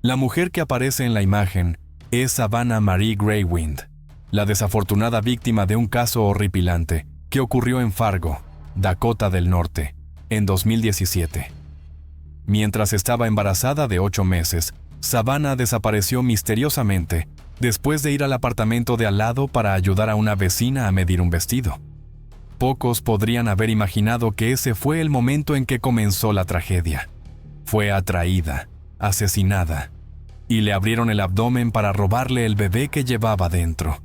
La mujer que aparece en la imagen es Savannah Marie Greywind, la desafortunada víctima de un caso horripilante que ocurrió en Fargo, Dakota del Norte, en 2017. Mientras estaba embarazada de 8 meses, Savannah desapareció misteriosamente después de ir al apartamento de al lado para ayudar a una vecina a medir un vestido. Pocos podrían haber imaginado que ese fue el momento en que comenzó la tragedia. Fue atraída, asesinada, y le abrieron el abdomen para robarle el bebé que llevaba dentro.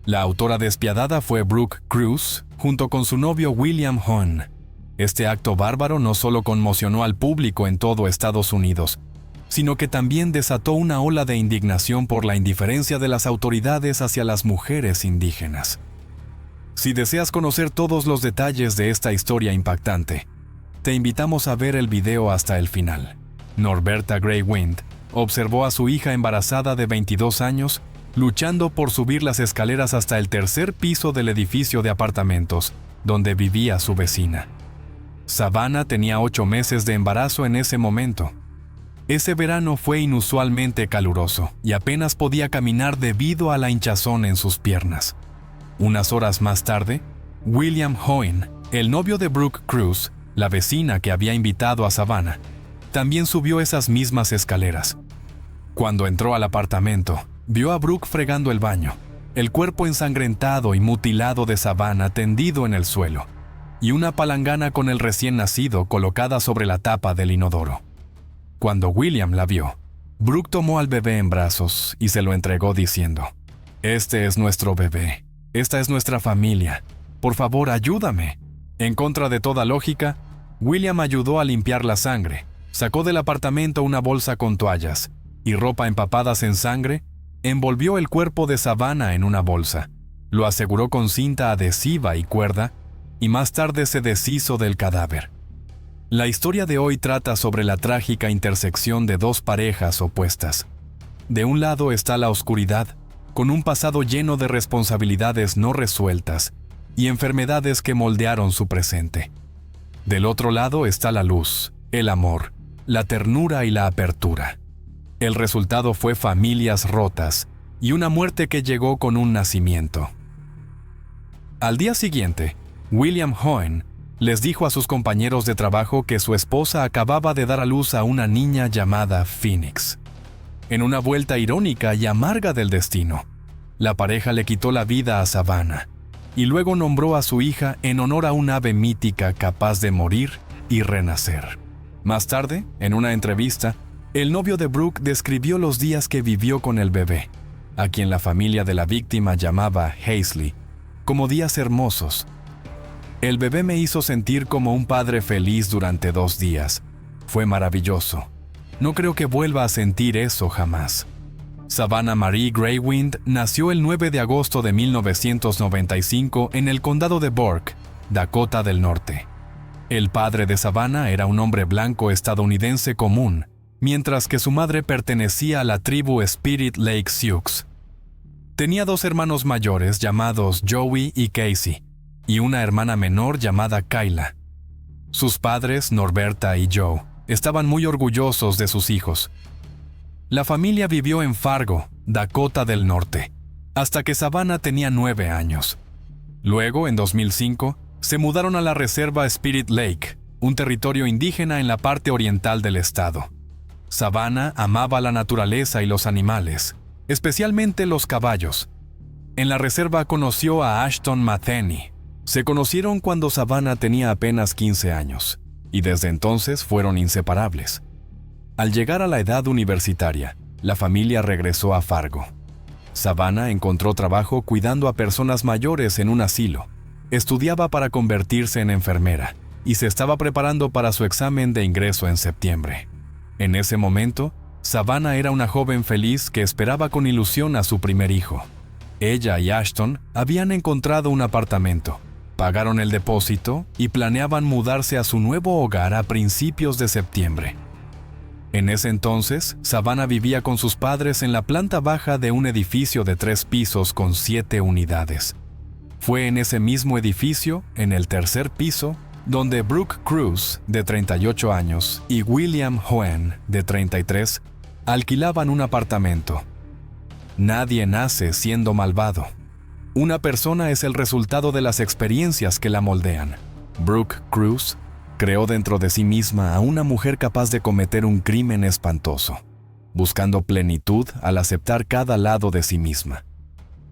La autora despiadada fue Brooke Cruz, junto con su novio William Hoehn. Este acto bárbaro no solo conmocionó al público en todo Estados Unidos, sino que también desató una ola de indignación por la indiferencia de las autoridades hacia las mujeres indígenas. Si deseas conocer todos los detalles de esta historia impactante, te invitamos a ver el video hasta el final. Norberta Greywind observó a su hija embarazada de 22 años luchando por subir las escaleras hasta el tercer piso del edificio de apartamentos, donde vivía su vecina. Savannah tenía 8 meses de embarazo en ese momento. Ese verano fue inusualmente caluroso y apenas podía caminar debido a la hinchazón en sus piernas. Unas horas más tarde, William Hoehn, el novio de Brooke Cruz, la vecina que había invitado a Savannah, también subió esas mismas escaleras. Cuando entró al apartamento, vio a Brooke fregando el baño, el cuerpo ensangrentado y mutilado de Savannah tendido en el suelo, y una palangana con el recién nacido colocada sobre la tapa del inodoro. Cuando William la vio, Brooke tomó al bebé en brazos y se lo entregó diciendo: «Este es nuestro bebé, esta es nuestra familia, por favor ayúdame». En contra de toda lógica, William ayudó a limpiar la sangre, sacó del apartamento una bolsa con toallas y ropa empapadas en sangre, envolvió el cuerpo de Savannah en una bolsa, lo aseguró con cinta adhesiva y cuerda, y más tarde se deshizo del cadáver. La historia de hoy trata sobre la trágica intersección de dos parejas opuestas. De un lado está la oscuridad, con un pasado lleno de responsabilidades no resueltas y enfermedades que moldearon su presente. Del otro lado está la luz, el amor, la ternura y la apertura. El resultado fue familias rotas y una muerte que llegó con un nacimiento. Al día siguiente, William Hoehn les dijo a sus compañeros de trabajo que su esposa acababa de dar a luz a una niña llamada Phoenix. En una vuelta irónica y amarga del destino, la pareja le quitó la vida a Savannah y luego nombró a su hija en honor a un ave mítica capaz de morir y renacer. Más tarde, en una entrevista, el novio de Brooke describió los días que vivió con el bebé, a quien la familia de la víctima llamaba Hazley, como días hermosos. El bebé me hizo sentir como un padre feliz durante 2 días. Fue maravilloso. No creo que vuelva a sentir eso jamás. Savannah Marie Greywind nació el 9 de agosto de 1995 en el condado de Burke, Dakota del Norte. El padre de Savannah era un hombre blanco estadounidense común, mientras que su madre pertenecía a la tribu Spirit Lake Sioux. Tenía 2 hermanos mayores llamados Joey y Casey, y una hermana menor llamada Kyla. Sus padres, Norberta y Joe, estaban muy orgullosos de sus hijos. La familia vivió en Fargo, Dakota del Norte, hasta que Savannah tenía 9 años. Luego, en 2005, se mudaron a la reserva Spirit Lake, un territorio indígena en la parte oriental del estado. Savannah amaba la naturaleza y los animales, especialmente los caballos. En la reserva conoció a Ashton Matheny. Se conocieron cuando Savannah tenía apenas 15 años, y desde entonces fueron inseparables. Al llegar a la edad universitaria, la familia regresó a Fargo. Savannah encontró trabajo cuidando a personas mayores en un asilo. Estudiaba para convertirse en enfermera y se estaba preparando para su examen de ingreso en septiembre. En ese momento, Savannah era una joven feliz que esperaba con ilusión a su primer hijo. Ella y Ashton habían encontrado un apartamento, pagaron el depósito y planeaban mudarse a su nuevo hogar a principios de septiembre. En ese entonces, Savannah vivía con sus padres en la planta baja de un edificio de 3 pisos con 7 unidades. Fue en ese mismo edificio, en el tercer piso, donde Brooke Cruz, de 38 años, y William Hoehn, de 33, Alquilaban un apartamento. Nadie nace siendo malvado. Una persona es el resultado de las experiencias que la moldean. Brooke Crews creó dentro de sí misma a una mujer capaz de cometer un crimen espantoso, buscando plenitud al aceptar cada lado de sí misma.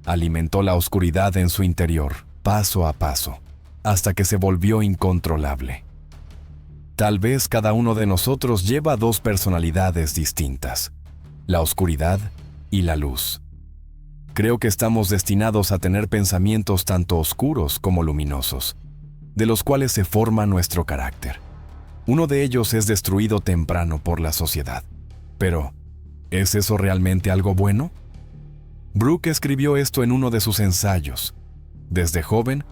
Alimentó la oscuridad en su interior, paso a paso, hasta que se volvió incontrolable. Tal vez cada uno de nosotros lleva dos personalidades distintas, la oscuridad y la luz. Creo que estamos destinados a tener pensamientos tanto oscuros como luminosos, de los cuales se forma nuestro carácter. Uno de ellos es destruido temprano por la sociedad. Pero, ¿es eso realmente algo bueno? Brooke escribió esto en uno de sus ensayos. Desde joven,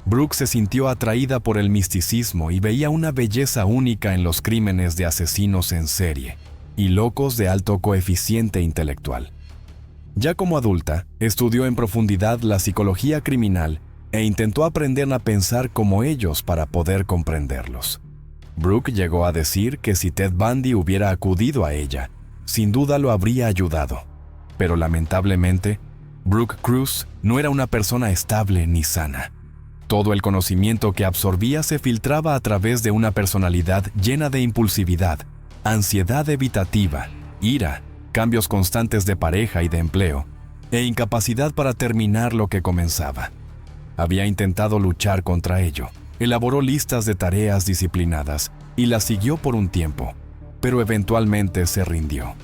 Brooke se sintió atraída por el misticismo y veía una belleza única en los crímenes de asesinos en serie y locos de alto coeficiente intelectual. Ya como adulta, estudió en profundidad la psicología criminal e intentó aprender a pensar como ellos para poder comprenderlos. Brooke llegó a decir que si Ted Bundy hubiera acudido a ella, sin duda lo habría ayudado. Pero lamentablemente, Brooke Crews no era una persona estable ni sana. Todo el conocimiento que absorbía se filtraba a través de una personalidad llena de impulsividad, ansiedad evitativa, ira, cambios constantes de pareja y de empleo, e incapacidad para terminar lo que comenzaba. Había intentado luchar contra ello, elaboró listas de tareas disciplinadas y las siguió por un tiempo, pero eventualmente se rindió.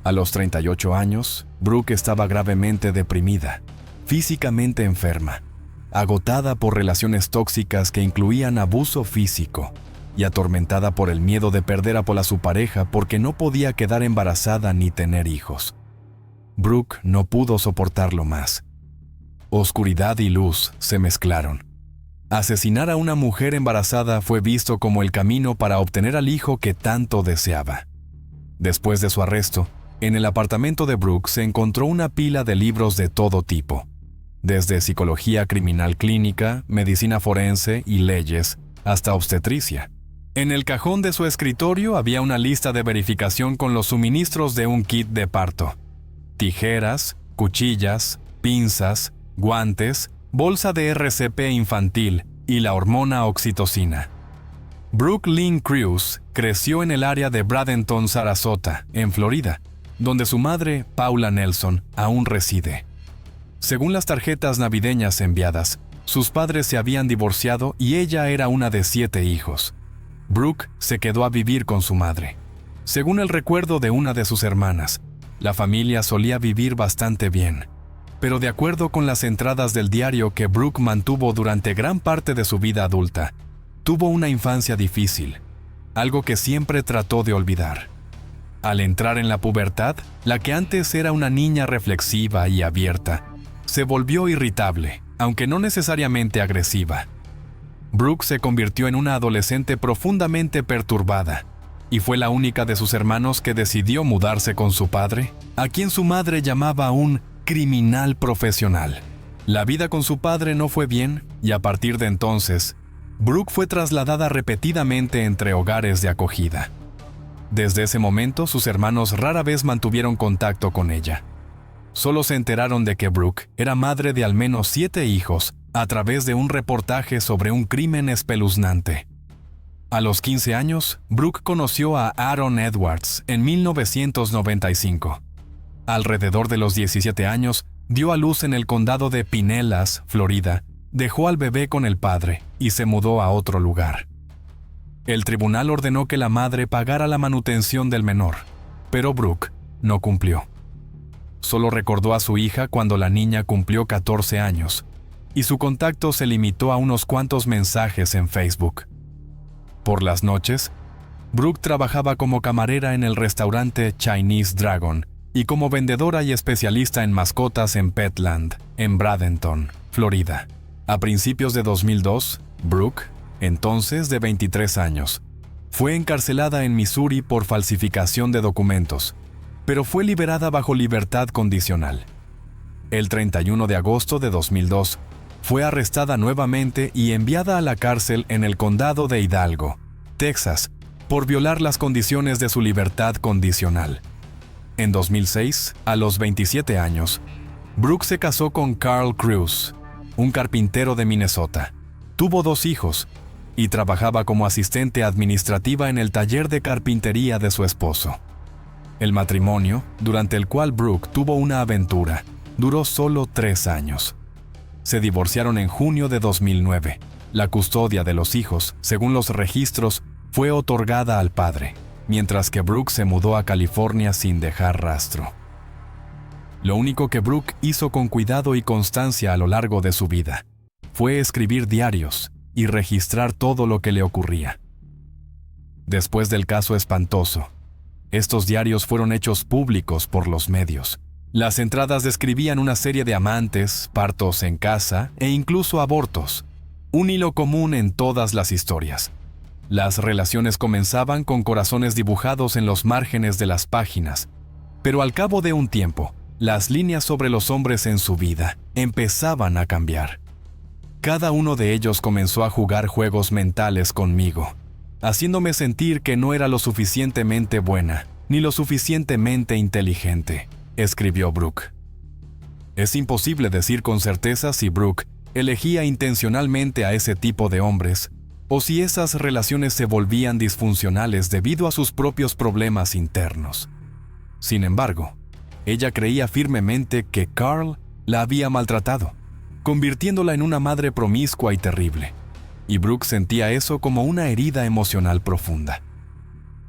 A los 38 años, Brooke estaba gravemente deprimida, físicamente enferma, agotada por relaciones tóxicas que incluían abuso físico y atormentada por el miedo de perder a su pareja porque no podía quedar embarazada ni tener hijos. Brooke no pudo soportarlo más. Oscuridad y luz se mezclaron. Asesinar a una mujer embarazada fue visto como el camino para obtener al hijo que tanto deseaba. Después de su arresto, en el apartamento de Brooke se encontró una pila de libros de todo tipo, desde psicología criminal clínica, medicina forense y leyes, hasta obstetricia. En el cajón de su escritorio había una lista de verificación con los suministros de un kit de parto: tijeras, cuchillas, pinzas, guantes, bolsa de RCP infantil y la hormona oxitocina. Brooke Lynn Crews creció en el área de Bradenton, Sarasota, en Florida, donde su madre, Paula Nelson, aún reside. Según las tarjetas navideñas enviadas, sus padres se habían divorciado y ella era una de 7 hijos. Brooke se quedó a vivir con su madre. Según el recuerdo de una de sus hermanas, la familia solía vivir bastante bien, pero de acuerdo con las entradas del diario que Brooke mantuvo durante gran parte de su vida adulta, tuvo una infancia difícil, algo que siempre trató de olvidar. Al entrar en la pubertad, la que antes era una niña reflexiva y abierta, se volvió irritable, aunque no necesariamente agresiva. Brooke se convirtió en una adolescente profundamente perturbada, y fue la única de sus hermanos que decidió mudarse con su padre, a quien su madre llamaba un criminal profesional. La vida con su padre no fue bien, y a partir de entonces, Brooke fue trasladada repetidamente entre hogares de acogida. Desde ese momento, sus hermanos rara vez mantuvieron contacto con ella. Solo se enteraron de que Brooke era madre de al menos 7 hijos a través de un reportaje sobre un crimen espeluznante. A los 15 años, Brooke conoció a Aaron Edwards en 1995. Alrededor de los 17 años, dio a luz en el condado de Pinellas, Florida, dejó al bebé con el padre y se mudó a otro lugar. El tribunal ordenó que la madre pagara la manutención del menor, pero Brooke no cumplió. Solo recordó a su hija cuando la niña cumplió 14 años, y su contacto se limitó a unos cuantos mensajes en Facebook. Por las noches, Brooke trabajaba como camarera en el restaurante Chinese Dragon y como vendedora y especialista en mascotas en Petland, en Bradenton, Florida. A principios de 2002, Brooke, entonces de 23 años, fue encarcelada en Missouri por falsificación de documentos, pero fue liberada bajo libertad condicional. El 31 de agosto de 2002, fue arrestada nuevamente y enviada a la cárcel en el condado de Hidalgo, Texas, por violar las condiciones de su libertad condicional. En 2006, a los 27 años, Brooke se casó con Carl Crews, un carpintero de Minnesota. Tuvo 2 hijos y trabajaba como asistente administrativa en el taller de carpintería de su esposo. El matrimonio, durante el cual Brooke tuvo una aventura, duró solo 3 años. Se divorciaron en junio de 2009. La custodia de los hijos, según los registros, fue otorgada al padre, mientras que Brooke se mudó a California sin dejar rastro. Lo único que Brooke hizo con cuidado y constancia a lo largo de su vida fue escribir diarios y registrar todo lo que le ocurría. Después del caso espantoso, estos diarios fueron hechos públicos por los medios. Las entradas describían una serie de amantes, partos en casa e incluso abortos. Un hilo común en todas las historias. Las relaciones comenzaban con corazones dibujados en los márgenes de las páginas, pero al cabo de un tiempo, las líneas sobre los hombres en su vida empezaban a cambiar. Cada uno de ellos comenzó a jugar juegos mentales conmigo, haciéndome sentir que no era lo suficientemente buena, ni lo suficientemente inteligente, escribió Brooke. Es imposible decir con certeza si Brooke elegía intencionalmente a ese tipo de hombres, o si esas relaciones se volvían disfuncionales debido a sus propios problemas internos. Sin embargo, ella creía firmemente que Carl la había maltratado, convirtiéndola en una madre promiscua y terrible, y Brooke sentía eso como una herida emocional profunda.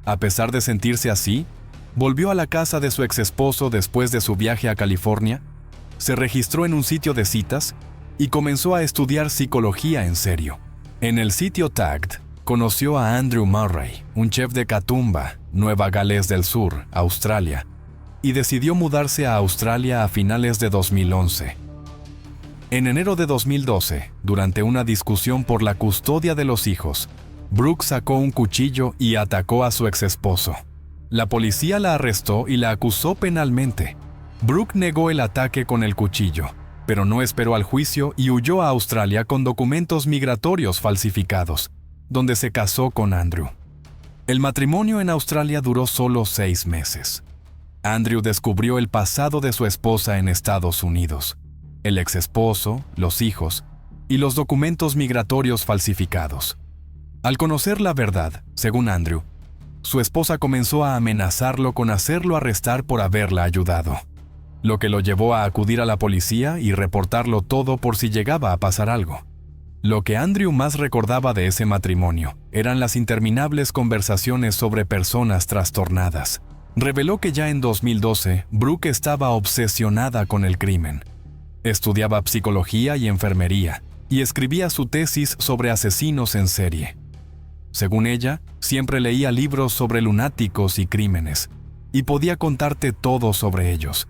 A pesar de sentirse así, volvió a la casa de su exesposo después de su viaje a California, se registró en un sitio de citas y comenzó a estudiar psicología en serio. En el sitio Tagged, conoció a Andrew Murray, un chef de Katoomba, Nueva Gales del Sur, Australia, y decidió mudarse a Australia a finales de 2011. En enero de 2012, durante una discusión por la custodia de los hijos, Brooke sacó un cuchillo y atacó a su exesposo. La policía la arrestó y la acusó penalmente. Brooke negó el ataque con el cuchillo, pero no esperó al juicio y huyó a Australia con documentos migratorios falsificados, donde se casó con Andrew. El matrimonio en Australia duró solo 6 meses. Andrew descubrió el pasado de su esposa en Estados Unidos, el exesposo, los hijos y los documentos migratorios falsificados. Al conocer la verdad, según Andrew, su esposa comenzó a amenazarlo con hacerlo arrestar por haberla ayudado, lo que lo llevó a acudir a la policía y reportarlo todo por si llegaba a pasar algo. Lo que Andrew más recordaba de ese matrimonio eran las interminables conversaciones sobre personas trastornadas. Reveló que ya en 2012, Brooke estaba obsesionada con el crimen. Estudiaba psicología y enfermería y escribía su tesis sobre asesinos en serie. Según ella, siempre leía libros sobre lunáticos y crímenes, y podía contarte todo sobre ellos.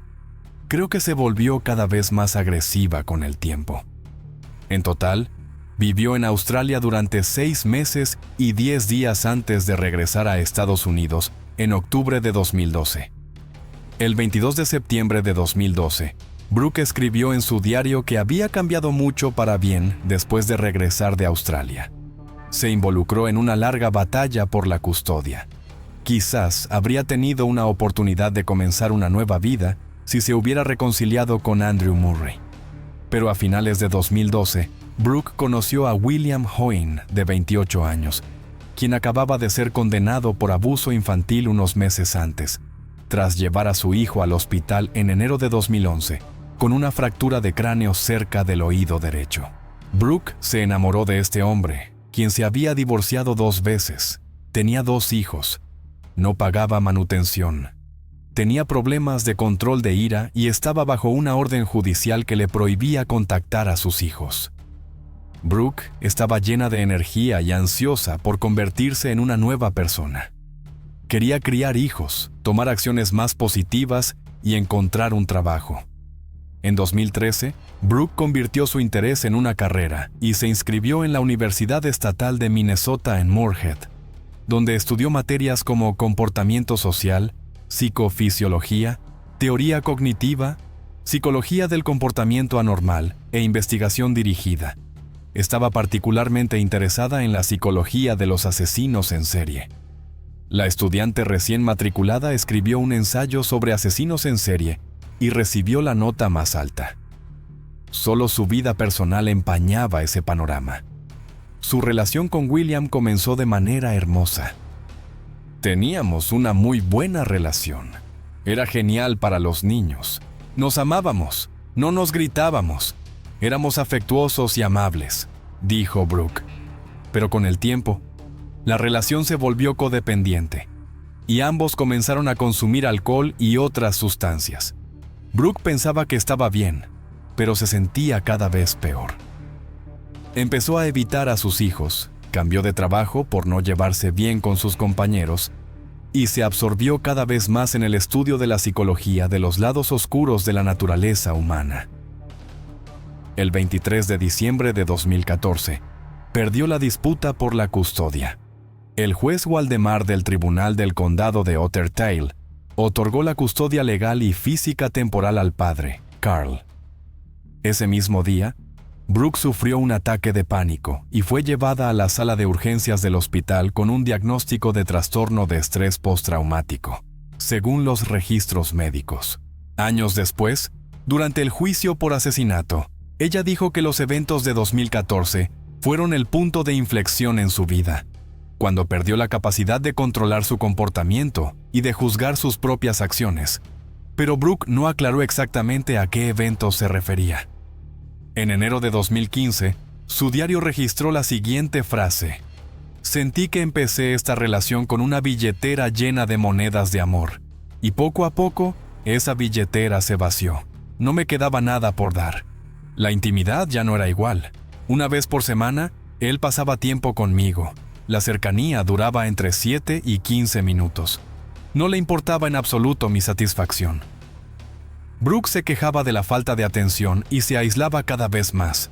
Creo que se volvió cada vez más agresiva con el tiempo. En total, vivió en Australia durante 6 meses y 10 días antes de regresar a Estados Unidos en octubre de 2012. El 22 de septiembre de 2012, Brooke escribió en su diario que había cambiado mucho para bien después de regresar de Australia. Se involucró en una larga batalla por la custodia. Quizás habría tenido una oportunidad de comenzar una nueva vida si se hubiera reconciliado con Andrew Murray. Pero a finales de 2012, Brooke conoció a William Hoyne, de 28 años, quien acababa de ser condenado por abuso infantil unos meses antes, tras llevar a su hijo al hospital en enero de 2011, con una fractura de cráneo cerca del oído derecho. Brooke se enamoró de este hombre, quien se había divorciado 2 veces, tenía 2 hijos, no pagaba manutención, tenía problemas de control de ira y estaba bajo una orden judicial que le prohibía contactar a sus hijos. Brooke estaba llena de energía y ansiosa por convertirse en una nueva persona. Quería criar hijos, tomar acciones más positivas y encontrar un trabajo. En 2013, Brooke convirtió su interés en una carrera y se inscribió en la Universidad Estatal de Minnesota en Moorhead, donde estudió materias como comportamiento social, psicofisiología, teoría cognitiva, psicología del comportamiento anormal e investigación dirigida. Estaba particularmente interesada en la psicología de los asesinos en serie. La estudiante recién matriculada escribió un ensayo sobre asesinos en serie y recibió la nota más alta. Solo su vida personal empañaba ese panorama. Su relación con William comenzó de manera hermosa. Teníamos una muy buena relación. Era genial para los niños. Nos amábamos, no nos gritábamos. Éramos afectuosos y amables, dijo Brooke. Pero con el tiempo, la relación se volvió codependiente y ambos comenzaron a consumir alcohol y otras sustancias. Brooke pensaba que estaba bien, pero se sentía cada vez peor. Empezó a evitar a sus hijos, cambió de trabajo por no llevarse bien con sus compañeros y se absorbió cada vez más en el estudio de la psicología de los lados oscuros de la naturaleza humana. El 23 de diciembre de 2014, perdió la disputa por la custodia. El juez Waldemar del Tribunal del Condado de Otter Tail otorgó la custodia legal y física temporal al padre, Carl. Ese mismo día, Brooke sufrió un ataque de pánico y fue llevada a la sala de urgencias del hospital con un diagnóstico de trastorno de estrés postraumático, según los registros médicos. Años después, durante el juicio por asesinato, ella dijo que los eventos de 2014 fueron el punto de inflexión en su vida, cuando perdió la capacidad de controlar su comportamiento y de juzgar sus propias acciones. Pero Brooke no aclaró exactamente a qué eventos se refería. En enero de 2015, su diario registró la siguiente frase: «Sentí que empecé esta relación con una billetera llena de monedas de amor, y poco a poco, esa billetera se vació. No me quedaba nada por dar. La intimidad ya no era igual. Una vez por semana, él pasaba tiempo conmigo. La cercanía duraba entre 7 y 15 minutos. No le importaba en absoluto mi satisfacción». Brooke se quejaba de la falta de atención y se aislaba cada vez más.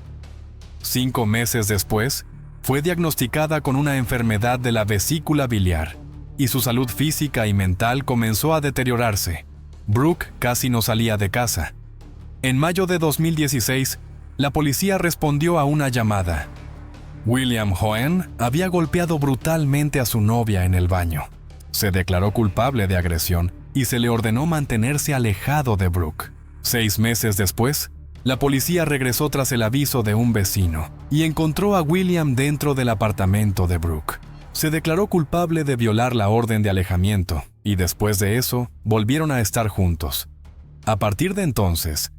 5 meses después, fue diagnosticada con una enfermedad de la vesícula biliar y su salud física y mental comenzó a deteriorarse. Brooke casi no salía de casa. En mayo de 2016, la policía respondió a una llamada. William Hoen había golpeado brutalmente a su novia en el baño. Se declaró culpable de agresión y se le ordenó mantenerse alejado de Brooke. 6 meses después, la policía regresó tras el aviso de un vecino y encontró a William dentro del apartamento de Brooke. Se declaró culpable de violar la orden de alejamiento y después de eso volvieron a estar juntos. A partir de entonces,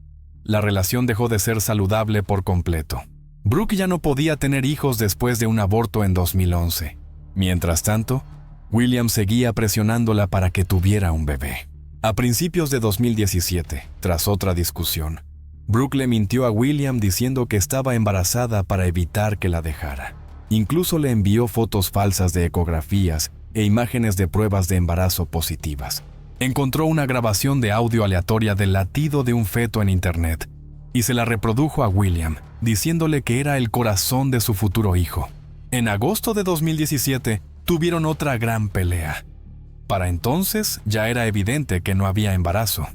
la relación dejó de ser saludable por completo. Brooke ya no podía tener hijos después de un aborto en 2011. Mientras tanto, William seguía presionándola para que tuviera un bebé. A principios de 2017, tras otra discusión, Brooke le mintió a William diciendo que estaba embarazada para evitar que la dejara. Incluso le envió fotos falsas de ecografías e imágenes de pruebas de embarazo positivas. Encontró una grabación de audio aleatoria del latido de un feto en internet y se la reprodujo a William, diciéndole que era el corazón de su futuro hijo. En agosto de 2017, tuvieron otra gran pelea. Para entonces ya era evidente que no había embarazo.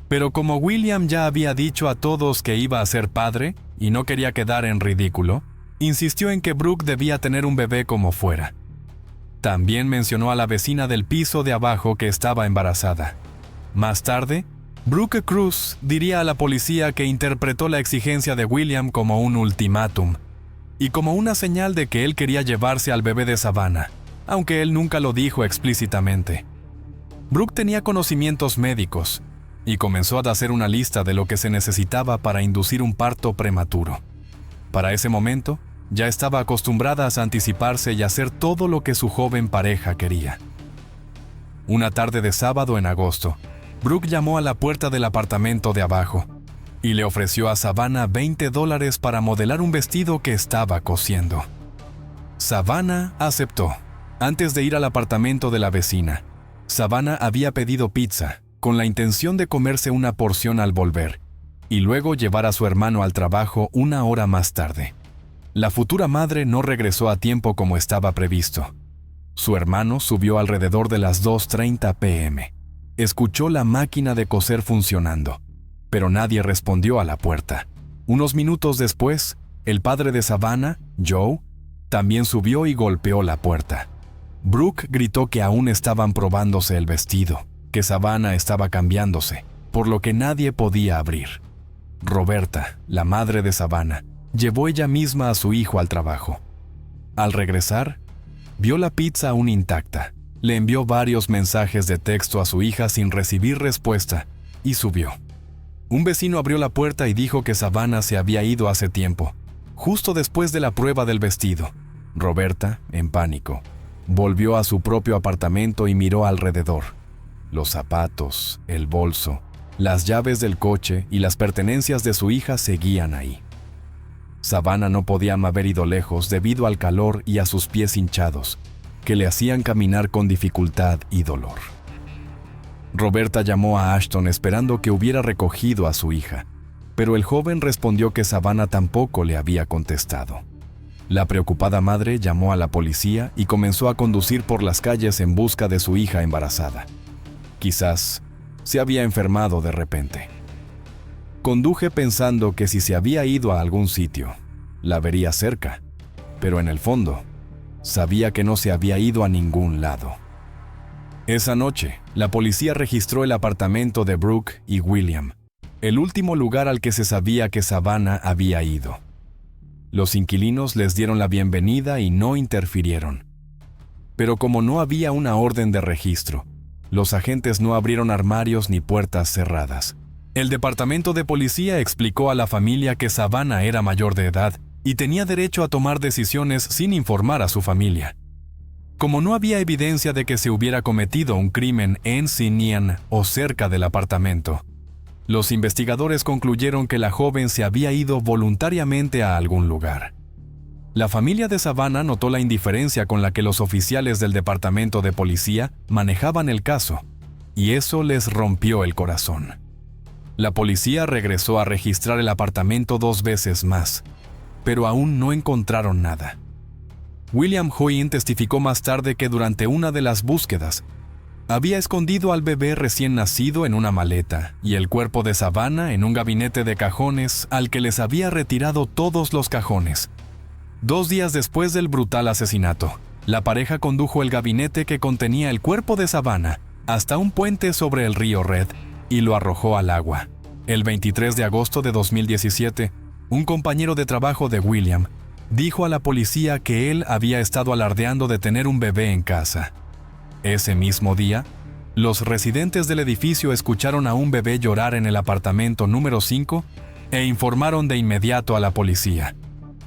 Pero como William ya había dicho a todos que iba a ser padre y no quería quedar en ridículo, insistió en que Brooke debía tener un bebé como fuera. También mencionó a la vecina del piso de abajo que estaba embarazada. Más tarde, Brooke Cruz diría a la policía que interpretó la exigencia de William como un ultimátum y como una señal de que él quería llevarse al bebé de Savannah, aunque él nunca lo dijo explícitamente. Brooke tenía conocimientos médicos y comenzó a hacer una lista de lo que se necesitaba para inducir un parto prematuro. Para ese momento, ya estaba acostumbrada a anticiparse y hacer todo lo que su joven pareja quería. Una tarde de sábado en agosto, Brooke llamó a la puerta del apartamento de abajo y le ofreció a Savannah $20 para modelar un vestido que estaba cosiendo. Savannah aceptó. Antes de ir al apartamento de la vecina, Savannah había pedido pizza con la intención de comerse una porción al volver y luego llevar a su hermano al trabajo 1 hora más tarde. La futura madre no regresó a tiempo como estaba previsto. Su hermano subió alrededor de las 2:30 p.m. Escuchó la máquina de coser funcionando, pero nadie respondió a la puerta. Unos minutos después, el padre de Savannah, Joe, también subió y golpeó la puerta. Brooke gritó que aún estaban probándose el vestido, que Savannah estaba cambiándose, por lo que nadie podía abrir. Roberta, la madre de Savannah, llevó ella misma a su hijo al trabajo. Al regresar, vio la pizza aún intacta, le envió varios mensajes de texto a su hija sin recibir respuesta y subió. Un vecino abrió la puerta y dijo que Savannah se había ido hace tiempo, justo después de la prueba del vestido. Roberta, en pánico, volvió a su propio apartamento y miró alrededor. Los zapatos, el bolso, las llaves del coche y las pertenencias de su hija seguían ahí. Savannah no podía haber ido lejos debido al calor y a sus pies hinchados, que le hacían caminar con dificultad y dolor. Roberta llamó a Ashton esperando que hubiera recogido a su hija, pero el joven respondió que Savannah tampoco le había contestado. La preocupada madre llamó a la policía y comenzó a conducir por las calles en busca de su hija embarazada. Quizás se había enfermado de repente. Conduje pensando que si se había ido a algún sitio, la vería cerca, pero en el fondo, sabía que no se había ido a ningún lado. Esa noche, la policía registró el apartamento de Brooke y William, el último lugar al que se sabía que Savannah había ido. Los inquilinos les dieron la bienvenida y no interfirieron. Pero como no había una orden de registro, los agentes no abrieron armarios ni puertas cerradas. El departamento de policía explicó a la familia que Savannah era mayor de edad y tenía derecho a tomar decisiones sin informar a su familia. Como no había evidencia de que se hubiera cometido un crimen en Cian o cerca del apartamento, los investigadores concluyeron que la joven se había ido voluntariamente a algún lugar. La familia de Savannah notó la indiferencia con la que los oficiales del departamento de policía manejaban el caso, y eso les rompió el corazón. La policía regresó a registrar el apartamento 2 veces más, pero aún no encontraron nada. William Hoying testificó más tarde que durante una de las búsquedas, había escondido al bebé recién nacido en una maleta y el cuerpo de Savannah en un gabinete de cajones al que les había retirado todos los cajones. 2 días después del brutal asesinato, la pareja condujo el gabinete que contenía el cuerpo de Savannah hasta un puente sobre el río Red y lo arrojó al agua. El 23 de agosto de 2017, un compañero de trabajo de William dijo a la policía que él había estado alardeando de tener un bebé en casa. Ese mismo día, los residentes del edificio escucharon a un bebé llorar en el apartamento número 5 e informaron de inmediato a la policía.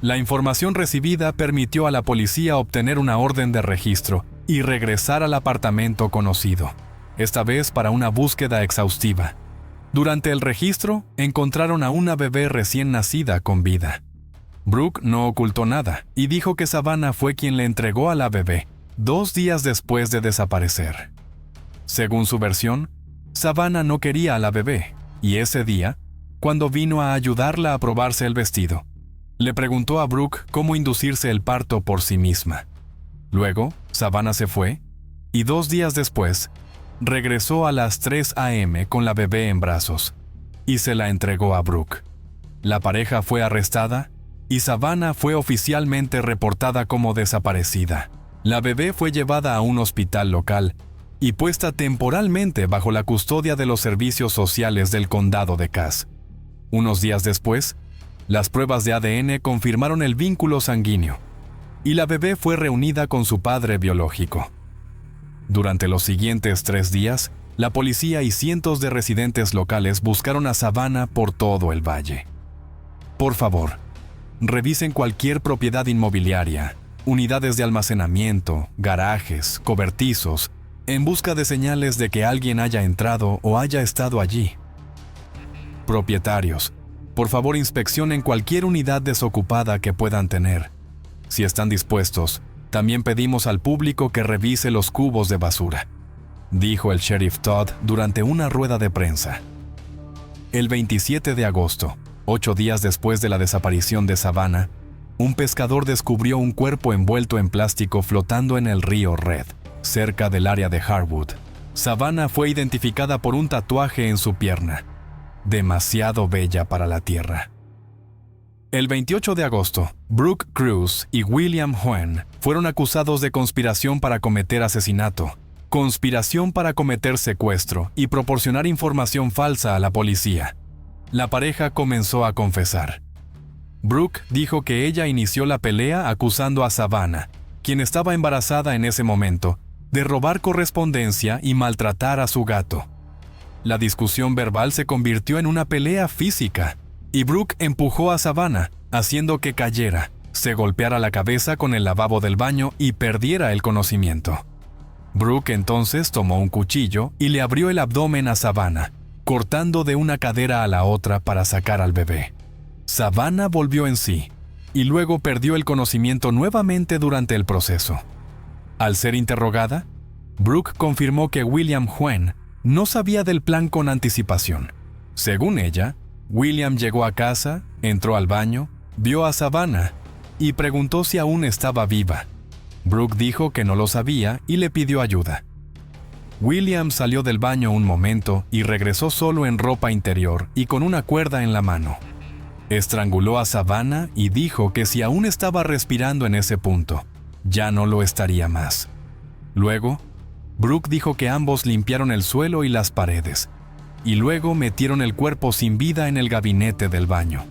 La información recibida permitió a la policía obtener una orden de registro y regresar al apartamento conocido, esta vez para una búsqueda exhaustiva. Durante el registro, encontraron a una bebé recién nacida con vida. Brooke no ocultó nada y dijo que Savannah fue quien le entregó a la bebé 2 días después de desaparecer. Según su versión, Savannah no quería a la bebé y ese día, cuando vino a ayudarla a probarse el vestido, le preguntó a Brooke cómo inducirse el parto por sí misma. Luego, Savannah se fue y 2 días después, regresó a las 3 a.m. con la bebé en brazos y se la entregó a Brooke. La pareja fue arrestada y Savannah fue oficialmente reportada como desaparecida. La bebé fue llevada a un hospital local y puesta temporalmente bajo la custodia de los servicios sociales del condado de Cass. Unos días después, las pruebas de ADN confirmaron el vínculo sanguíneo y la bebé fue reunida con su padre biológico. Durante los siguientes 3 días, la policía y cientos de residentes locales buscaron a Savannah por todo el valle. Por favor, revisen cualquier propiedad inmobiliaria, unidades de almacenamiento, garajes, cobertizos, en busca de señales de que alguien haya entrado o haya estado allí. Propietarios, por favor inspeccionen cualquier unidad desocupada que puedan tener. Si están dispuestos, también pedimos al público que revise los cubos de basura, dijo el sheriff Todd durante una rueda de prensa. El 27 de agosto, 8 días después de la desaparición de Savannah, un pescador descubrió un cuerpo envuelto en plástico flotando en el río Red, cerca del área de Harwood. Savannah fue identificada por un tatuaje en su pierna, demasiado bella para la tierra. El 28 de agosto, Brooke Cruz y William Huen fueron acusados de conspiración para cometer asesinato, conspiración para cometer secuestro y proporcionar información falsa a la policía. La pareja comenzó a confesar. Brooke dijo que ella inició la pelea acusando a Savannah, quien estaba embarazada en ese momento, de robar correspondencia y maltratar a su gato. La discusión verbal se convirtió en una pelea física, y Brooke empujó a Savannah, haciendo que cayera, se golpeara la cabeza con el lavabo del baño y perdiera el conocimiento. Brooke entonces tomó un cuchillo y le abrió el abdomen a Savannah, cortando de una cadera a la otra para sacar al bebé. Savannah volvió en sí, y luego perdió el conocimiento nuevamente durante el proceso. Al ser interrogada, Brooke confirmó que William Huen no sabía del plan con anticipación. Según ella, William llegó a casa, entró al baño, vio a Savannah y preguntó si aún estaba viva. Brooke dijo que no lo sabía y le pidió ayuda. William salió del baño un momento y regresó solo en ropa interior y con una cuerda en la mano. Estranguló a Savannah y dijo que si aún estaba respirando en ese punto, ya no lo estaría más. Luego, Brooke dijo que ambos limpiaron el suelo y las paredes, y luego metieron el cuerpo sin vida en el gabinete del baño.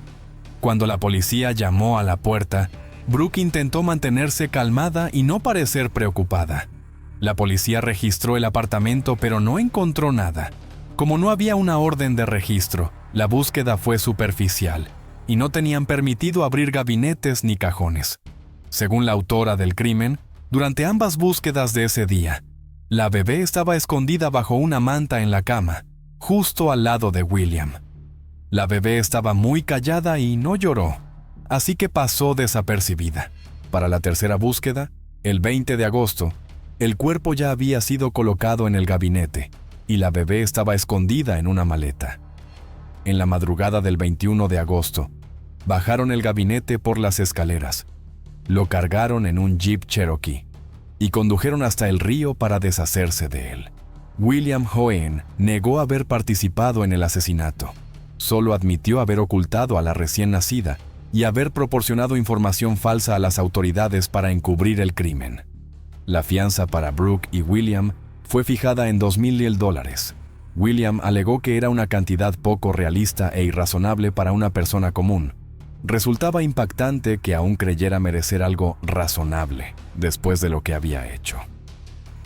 Cuando la policía llamó a la puerta, Brooke intentó mantenerse calmada y no parecer preocupada. La policía registró el apartamento pero no encontró nada. Como no había una orden de registro, la búsqueda fue superficial y no tenían permitido abrir gabinetes ni cajones. Según la autora del crimen, durante ambas búsquedas de ese día, la bebé estaba escondida bajo una manta en la cama, justo al lado de William. La bebé estaba muy callada y no lloró, así que pasó desapercibida. Para la tercera búsqueda, el 20 de agosto, el cuerpo ya había sido colocado en el gabinete y la bebé estaba escondida en una maleta. En la madrugada del 21 de agosto, bajaron el gabinete por las escaleras, lo cargaron en un Jeep Cherokee y condujeron hasta el río para deshacerse de él. William Huen negó haber participado en el asesinato. Solo admitió haber ocultado a la recién nacida y haber proporcionado información falsa a las autoridades para encubrir el crimen. La fianza para Brooke y William fue fijada en $2,000. William alegó que era una cantidad poco realista e irrazonable para una persona común. Resultaba impactante que aún creyera merecer algo razonable después de lo que había hecho.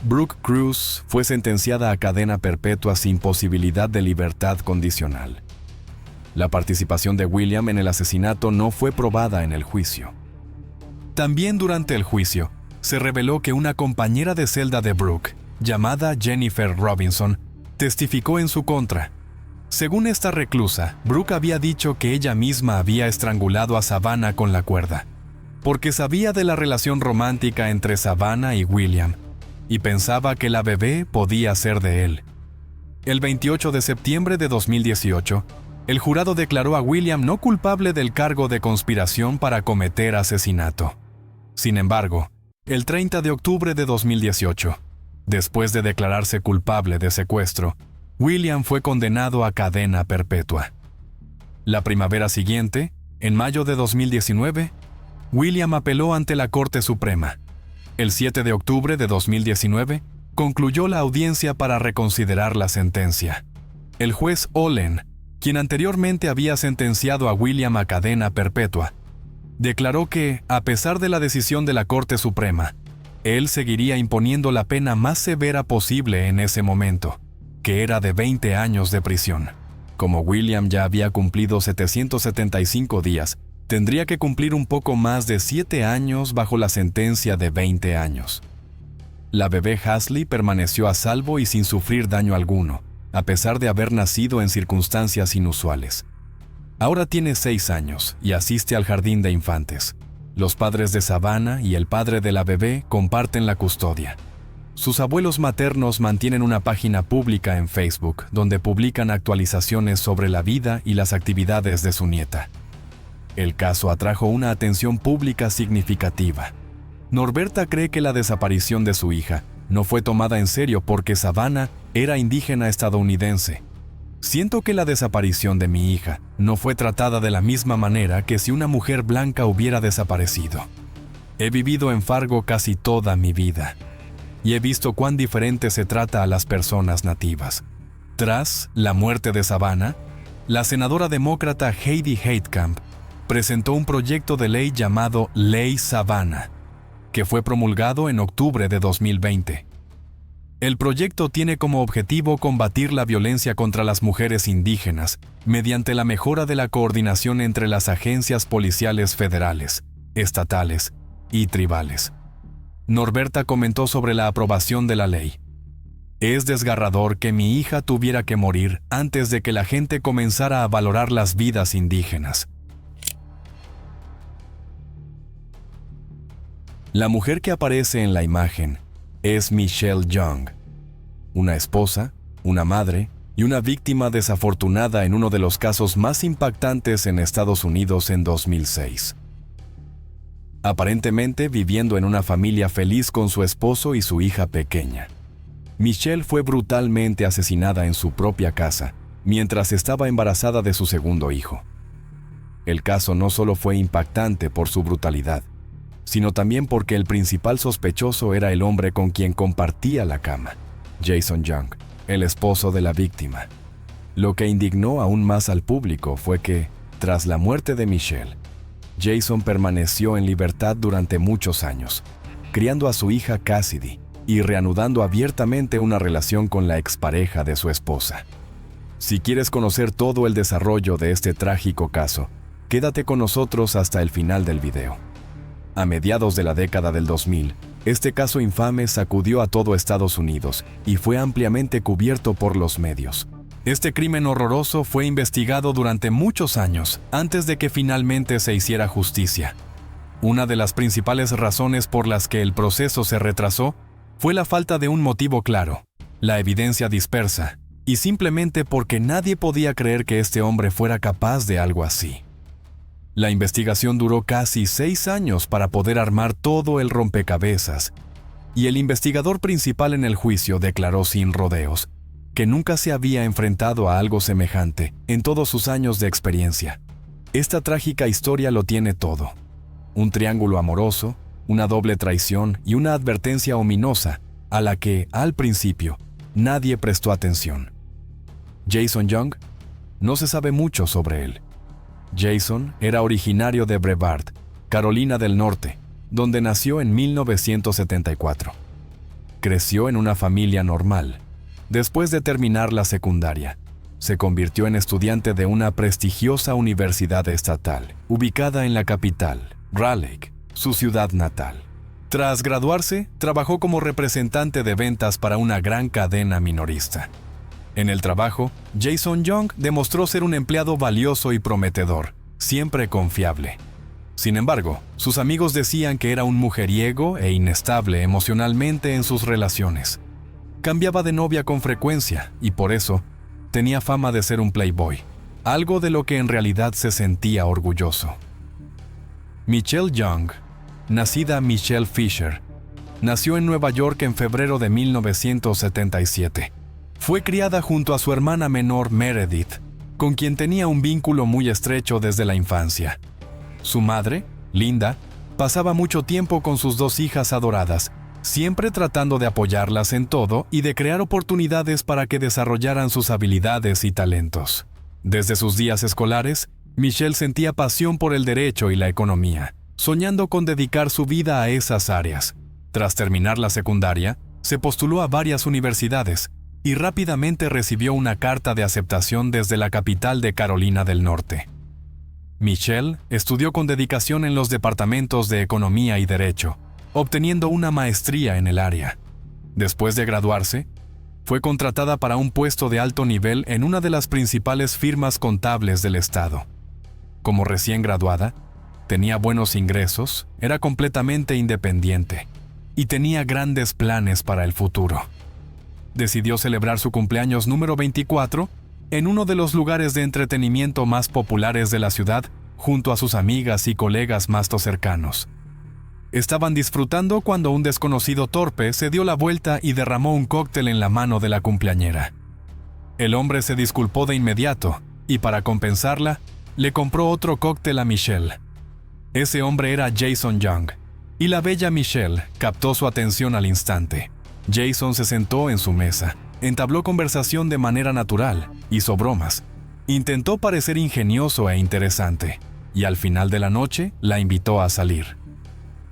Brooke Cruz fue sentenciada a cadena perpetua sin posibilidad de libertad condicional. La participación de William en el asesinato no fue probada en el juicio. También durante el juicio, se reveló que una compañera de celda de Brooke, llamada Jennifer Robinson, testificó en su contra. Según esta reclusa, Brooke había dicho que ella misma había estrangulado a Savannah con la cuerda, porque sabía de la relación romántica entre Savannah y William, y pensaba que la bebé podía ser de él. El 28 de septiembre de 2018, el jurado declaró a William no culpable del cargo de conspiración para cometer asesinato. Sin embargo, el 30 de octubre de 2018, después de declararse culpable de secuestro, William fue condenado a cadena perpetua. La primavera siguiente, en mayo de 2019, William apeló ante la Corte Suprema. El 7 de octubre de 2019, concluyó la audiencia para reconsiderar la sentencia. El juez Olin, quien anteriormente había sentenciado a William a cadena perpetua, declaró que, a pesar de la decisión de la Corte Suprema, él seguiría imponiendo la pena más severa posible en ese momento, que era de 20 años de prisión. Como William ya había cumplido 775 días, tendría que cumplir un poco más de 7 años bajo la sentencia de 20 años. La bebé Hasley permaneció a salvo y sin sufrir daño alguno, a pesar de haber nacido en circunstancias inusuales. Ahora tiene 6 años y asiste al jardín de infantes. Los padres de Savannah y el padre de la bebé comparten la custodia. Sus abuelos maternos mantienen una página pública en Facebook donde publican actualizaciones sobre la vida y las actividades de su nieta. El caso atrajo una atención pública significativa. Norberta cree que la desaparición de su hija no fue tomada en serio porque Savannah era indígena estadounidense. Siento que la desaparición de mi hija no fue tratada de la misma manera que si una mujer blanca hubiera desaparecido. He vivido en Fargo casi toda mi vida y he visto cuán diferente se trata a las personas nativas. Tras la muerte de Savannah, la senadora demócrata Heidi Heitkamp presentó un proyecto de ley llamado Ley Savannah, que fue promulgado en octubre de 2020. El proyecto tiene como objetivo combatir la violencia contra las mujeres indígenas mediante la mejora de la coordinación entre las agencias policiales federales, estatales y tribales. Norberta comentó sobre la aprobación de la ley. Es desgarrador que mi hija tuviera que morir antes de que la gente comenzara a valorar las vidas indígenas. La mujer que aparece en la imagen es Michelle Young, una esposa, una madre y una víctima desafortunada en uno de los casos más impactantes en Estados Unidos en 2006. Aparentemente viviendo en una familia feliz con su esposo y su hija pequeña. Michelle fue brutalmente asesinada en su propia casa mientras estaba embarazada de su segundo hijo. El caso no solo fue impactante por su brutalidad, sino también porque el principal sospechoso era el hombre con quien compartía la cama, Jason Young, el esposo de la víctima. Lo que indignó aún más al público fue que, tras la muerte de Michelle, Jason permaneció en libertad durante muchos años, criando a su hija Cassidy y reanudando abiertamente una relación con la expareja de su esposa. Si quieres conocer todo el desarrollo de este trágico caso, quédate con nosotros hasta el final del video. A mediados de la década del 2000, este caso infame sacudió a todo Estados Unidos y fue ampliamente cubierto por los medios. Este crimen horroroso fue investigado durante muchos años antes de que finalmente se hiciera justicia. Una de las principales razones por las que el proceso se retrasó fue la falta de un motivo claro, la evidencia dispersa, y simplemente porque nadie podía creer que este hombre fuera capaz de algo así. La investigación duró casi 6 años para poder armar todo el rompecabezas, y el investigador principal en el juicio declaró sin rodeos que nunca se había enfrentado a algo semejante en todos sus años de experiencia. Esta trágica historia lo tiene todo: un triángulo amoroso, una doble traición y una advertencia ominosa a la que, al principio, nadie prestó atención. Jason Young, no se sabe mucho sobre él. Jason era originario de Brevard, Carolina del Norte, donde nació en 1974. Creció en una familia normal. Después de terminar la secundaria, se convirtió en estudiante de una prestigiosa universidad estatal, ubicada en la capital, Raleigh, su ciudad natal. Tras graduarse, trabajó como representante de ventas para una gran cadena minorista. En el trabajo, Jason Young demostró ser un empleado valioso y prometedor, siempre confiable. Sin embargo, sus amigos decían que era un mujeriego e inestable emocionalmente en sus relaciones. Cambiaba de novia con frecuencia y por eso tenía fama de ser un playboy, algo de lo que en realidad se sentía orgulloso. Michelle Young, nacida Michelle Fisher, nació en Nueva York en febrero de 1977. Fue criada junto a su hermana menor Meredith, con quien tenía un vínculo muy estrecho desde la infancia. Su madre, Linda, pasaba mucho tiempo con sus 2 hijas adoradas, siempre tratando de apoyarlas en todo y de crear oportunidades para que desarrollaran sus habilidades y talentos. Desde sus días escolares, Michelle sentía pasión por el derecho y la economía, soñando con dedicar su vida a esas áreas. Tras terminar la secundaria, se postuló a varias universidades y rápidamente recibió una carta de aceptación desde la capital de Carolina del Norte. Michelle estudió con dedicación en los departamentos de Economía y Derecho, obteniendo una maestría en el área. Después de graduarse, fue contratada para un puesto de alto nivel en una de las principales firmas contables del estado. Como recién graduada, tenía buenos ingresos, era completamente independiente y tenía grandes planes para el futuro. Decidió celebrar su cumpleaños número 24 en uno de los lugares de entretenimiento más populares de la ciudad junto a sus amigas y colegas más cercanos. Estaban disfrutando cuando un desconocido torpe se dio la vuelta y derramó un cóctel en la mano de la cumpleañera. El hombre se disculpó de inmediato y para compensarla, le compró otro cóctel a Michelle. Ese hombre era Jason Young, y la bella Michelle captó su atención al instante. Jason se sentó en su mesa, entabló conversación de manera natural, hizo bromas, intentó parecer ingenioso e interesante, y al final de la noche la invitó a salir.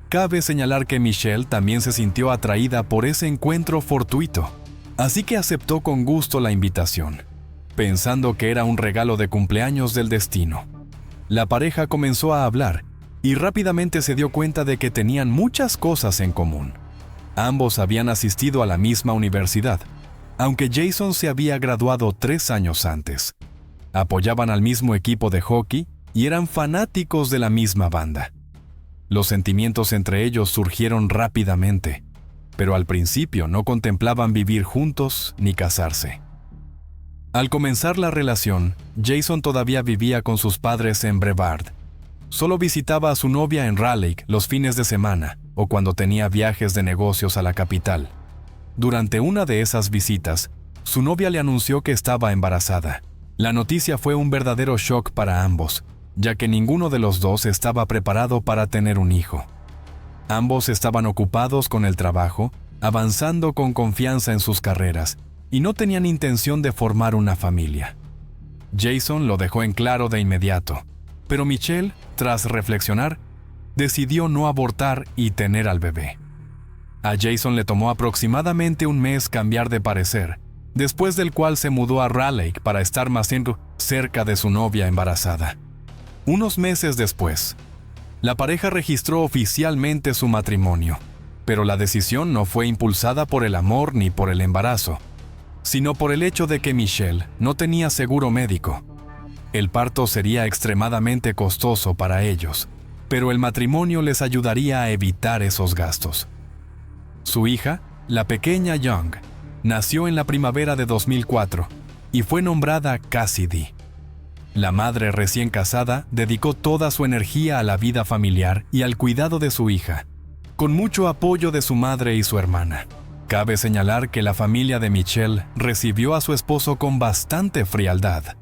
Cabe señalar que Michelle también se sintió atraída por ese encuentro fortuito, así que aceptó con gusto la invitación, pensando que era un regalo de cumpleaños del destino. La pareja comenzó a hablar y rápidamente se dio cuenta de que tenían muchas cosas en común. Ambos habían asistido a la misma universidad, aunque Jason se había graduado 3 años antes. Apoyaban al mismo equipo de hockey y eran fanáticos de la misma banda. Los sentimientos entre ellos surgieron rápidamente, pero al principio no contemplaban vivir juntos ni casarse. Al comenzar la relación, Jason todavía vivía con sus padres en Brevard. Solo visitaba a su novia en Raleigh los fines de semana o cuando tenía viajes de negocios a la capital. Durante una de esas visitas, su novia le anunció que estaba embarazada. La noticia fue un verdadero shock para ambos, ya que ninguno de los dos estaba preparado para tener un hijo. Ambos estaban ocupados con el trabajo, avanzando con confianza en sus carreras, y no tenían intención de formar una familia. Jason lo dejó en claro de inmediato, pero Michelle, tras reflexionar, decidió no abortar y tener al bebé. A Jason le tomó aproximadamente un mes cambiar de parecer, después del cual se mudó a Raleigh para estar más cerca de su novia embarazada. Unos meses después, la pareja registró oficialmente su matrimonio, pero la decisión no fue impulsada por el amor ni por el embarazo, sino por el hecho de que Michelle no tenía seguro médico. El parto sería extremadamente costoso para ellos, pero el matrimonio les ayudaría a evitar esos gastos. Su hija, la pequeña Young, nació en la primavera de 2004 y fue nombrada Cassidy. La madre recién casada dedicó toda su energía a la vida familiar y al cuidado de su hija, con mucho apoyo de su madre y su hermana. Cabe señalar que la familia de Michelle recibió a su esposo con bastante frialdad.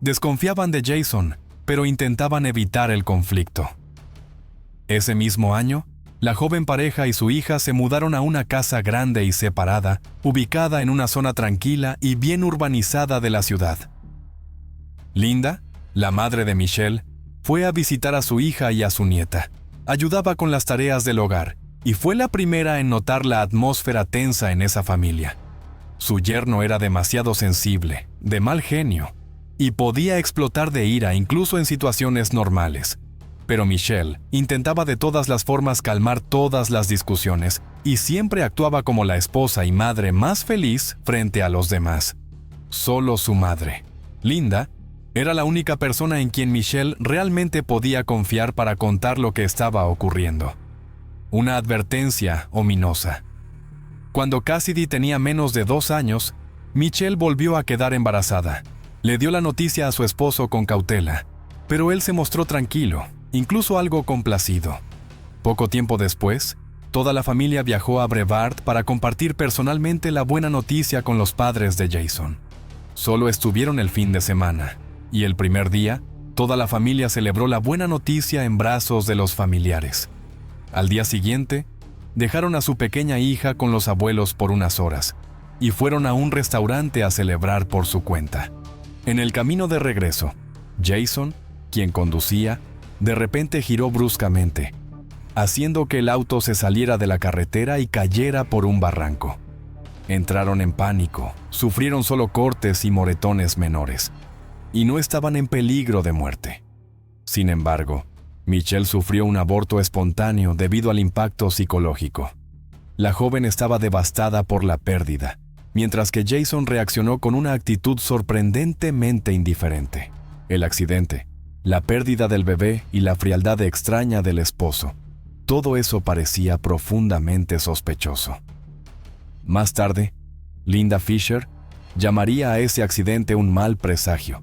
Desconfiaban de Jason, pero intentaban evitar el conflicto. Ese mismo año, la joven pareja y su hija se mudaron a una casa grande y separada, ubicada en una zona tranquila y bien urbanizada de la ciudad. Linda, la madre de Michelle, fue a visitar a su hija y a su nieta. Ayudaba con las tareas del hogar y fue la primera en notar la atmósfera tensa en esa familia. Su yerno era demasiado sensible, de mal genio, y podía explotar de ira incluso en situaciones normales. Pero Michelle intentaba de todas las formas calmar todas las discusiones y siempre actuaba como la esposa y madre más feliz frente a los demás. Solo su madre, Linda, era la única persona en quien Michelle realmente podía confiar para contar lo que estaba ocurriendo. Una advertencia ominosa. Cuando Cassidy tenía menos de 2 años, Michelle volvió a quedar embarazada. Le dio la noticia a su esposo con cautela, pero él se mostró tranquilo, incluso algo complacido. Poco tiempo después, toda la familia viajó a Brevard para compartir personalmente la buena noticia con los padres de Jason. Solo estuvieron el fin de semana, y el primer día, toda la familia celebró la buena noticia en brazos de los familiares. Al día siguiente, dejaron a su pequeña hija con los abuelos por unas horas, y fueron a un restaurante a celebrar por su cuenta. En el camino de regreso, Jason, quien conducía, de repente giró bruscamente, haciendo que el auto se saliera de la carretera y cayera por un barranco. Entraron en pánico, sufrieron solo cortes y moretones menores, y no estaban en peligro de muerte. Sin embargo, Michelle sufrió un aborto espontáneo debido al impacto psicológico. La joven estaba devastada por la pérdida, mientras que Jason reaccionó con una actitud sorprendentemente indiferente. El accidente, la pérdida del bebé y la frialdad extraña del esposo, todo eso parecía profundamente sospechoso. Más tarde, Linda Fisher llamaría a ese accidente un mal presagio,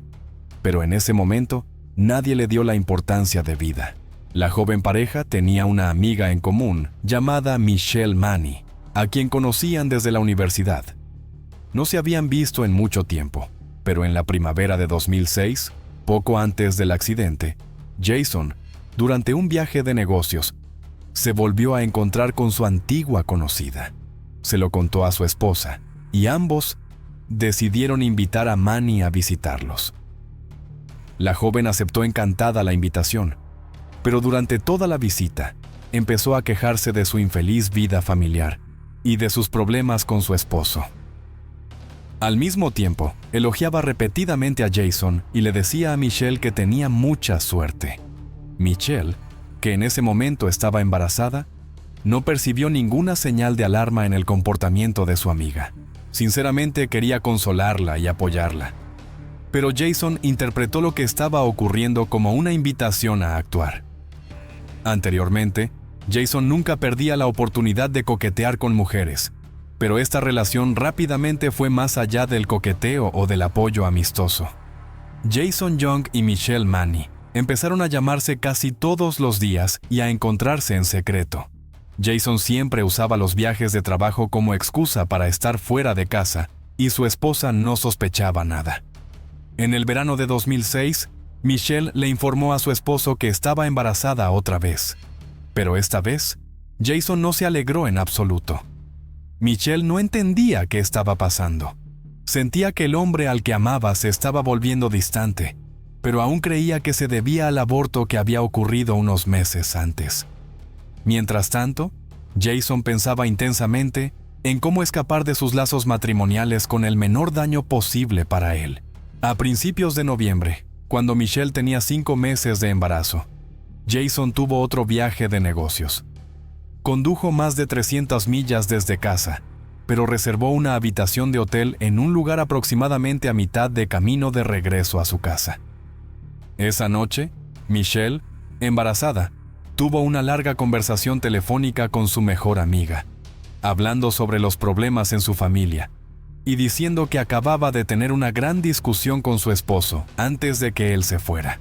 pero en ese momento nadie le dio la importancia debida. La joven pareja tenía una amiga en común llamada Michelle Manny, a quien conocían desde la universidad. no se habían visto en mucho tiempo, pero en la primavera de 2006, poco antes del accidente, Jason, durante un viaje de negocios, se volvió a encontrar con su antigua conocida. Se lo contó a su esposa, y ambos decidieron invitar a Manny a visitarlos. La joven aceptó encantada la invitación, pero durante toda la visita empezó a quejarse de su infeliz vida familiar y de sus problemas con su esposo. Al mismo tiempo, elogiaba repetidamente a Jason y le decía a Michelle que tenía mucha suerte. Michelle, que en ese momento estaba embarazada, no percibió ninguna señal de alarma en el comportamiento de su amiga. Sinceramente quería consolarla y apoyarla. Pero Jason interpretó lo que estaba ocurriendo como una invitación a actuar. Anteriormente, Jason nunca perdía la oportunidad de coquetear con mujeres, pero esta relación rápidamente fue más allá del coqueteo o del apoyo amistoso. Jason Young y Michelle Manny empezaron a llamarse casi todos los días y a encontrarse en secreto. Jason siempre usaba los viajes de trabajo como excusa para estar fuera de casa, y su esposa no sospechaba nada. En el verano de 2006, Michelle le informó a su esposo que estaba embarazada otra vez. Pero esta vez, Jason no se alegró en absoluto. Michelle no entendía qué estaba pasando. Sentía que el hombre al que amaba se estaba volviendo distante, pero aún creía que se debía al aborto que había ocurrido unos meses antes. Mientras tanto, Jason pensaba intensamente en cómo escapar de sus lazos matrimoniales con el menor daño posible para él. A principios de noviembre, cuando Michelle tenía 5 meses de embarazo, Jason tuvo otro viaje de negocios. Condujo más de 300 millas desde casa, pero reservó una habitación de hotel en un lugar aproximadamente a mitad de camino de regreso a su casa. Esa noche, Michelle, embarazada, tuvo una larga conversación telefónica con su mejor amiga, hablando sobre los problemas en su familia y diciendo que acababa de tener una gran discusión con su esposo antes de que él se fuera.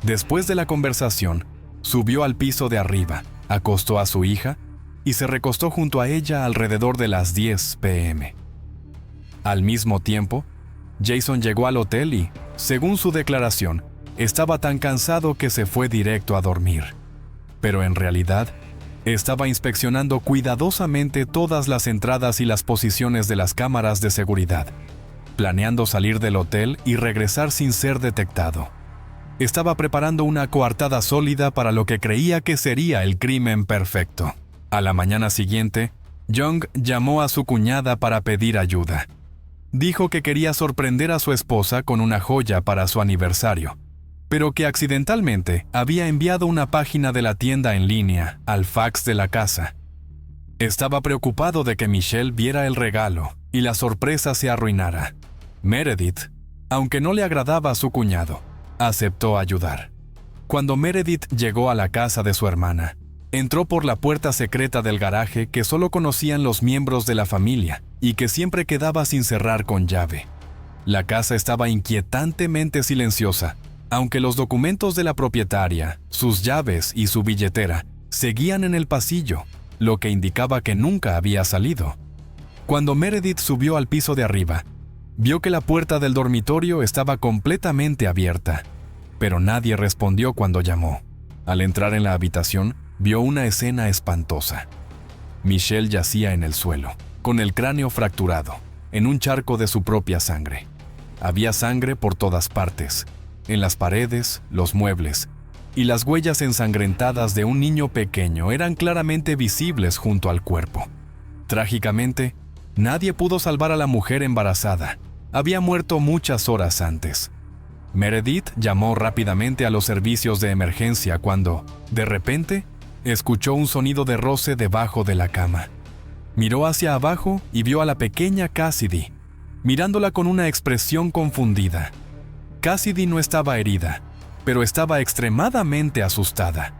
Después de la conversación, subió al piso de arriba, acostó a su hija y se recostó junto a ella alrededor de las 10 p.m. Al mismo tiempo, Jason llegó al hotel y, según su declaración, estaba tan cansado que se fue directo a dormir. Pero en realidad, estaba inspeccionando cuidadosamente todas las entradas y las posiciones de las cámaras de seguridad, planeando salir del hotel y regresar sin ser detectado. Estaba preparando una coartada sólida para lo que creía que sería el crimen perfecto. A la mañana siguiente, Young llamó a su cuñada para pedir ayuda. Dijo que quería sorprender a su esposa con una joya para su aniversario, pero que accidentalmente había enviado una página de la tienda en línea al fax de la casa. Estaba preocupado de que Michelle viera el regalo y la sorpresa se arruinara. Meredith, aunque no le agradaba a su cuñado, aceptó ayudar. Cuando Meredith llegó a la casa de su hermana, entró por la puerta secreta del garaje que solo conocían los miembros de la familia y que siempre quedaba sin cerrar con llave. La casa estaba inquietantemente silenciosa, aunque los documentos de la propietaria, sus llaves y su billetera seguían en el pasillo, lo que indicaba que nunca había salido. Cuando Meredith subió al piso de arriba, vio que la puerta del dormitorio estaba completamente abierta, pero nadie respondió cuando llamó. Al entrar en la habitación, vio una escena espantosa. Michelle yacía en el suelo, con el cráneo fracturado, en un charco de su propia sangre. Había sangre por todas partes, en las paredes, los muebles, y las huellas ensangrentadas de un niño pequeño eran claramente visibles junto al cuerpo. Trágicamente, nadie pudo salvar a la mujer embarazada. Había muerto muchas horas antes. Meredith llamó rápidamente a los servicios de emergencia cuando, de repente, escuchó un sonido de roce debajo de la cama. Miró hacia abajo y vio a la pequeña Cassidy, mirándola con una expresión confundida. Cassidy no estaba herida, pero estaba extremadamente asustada.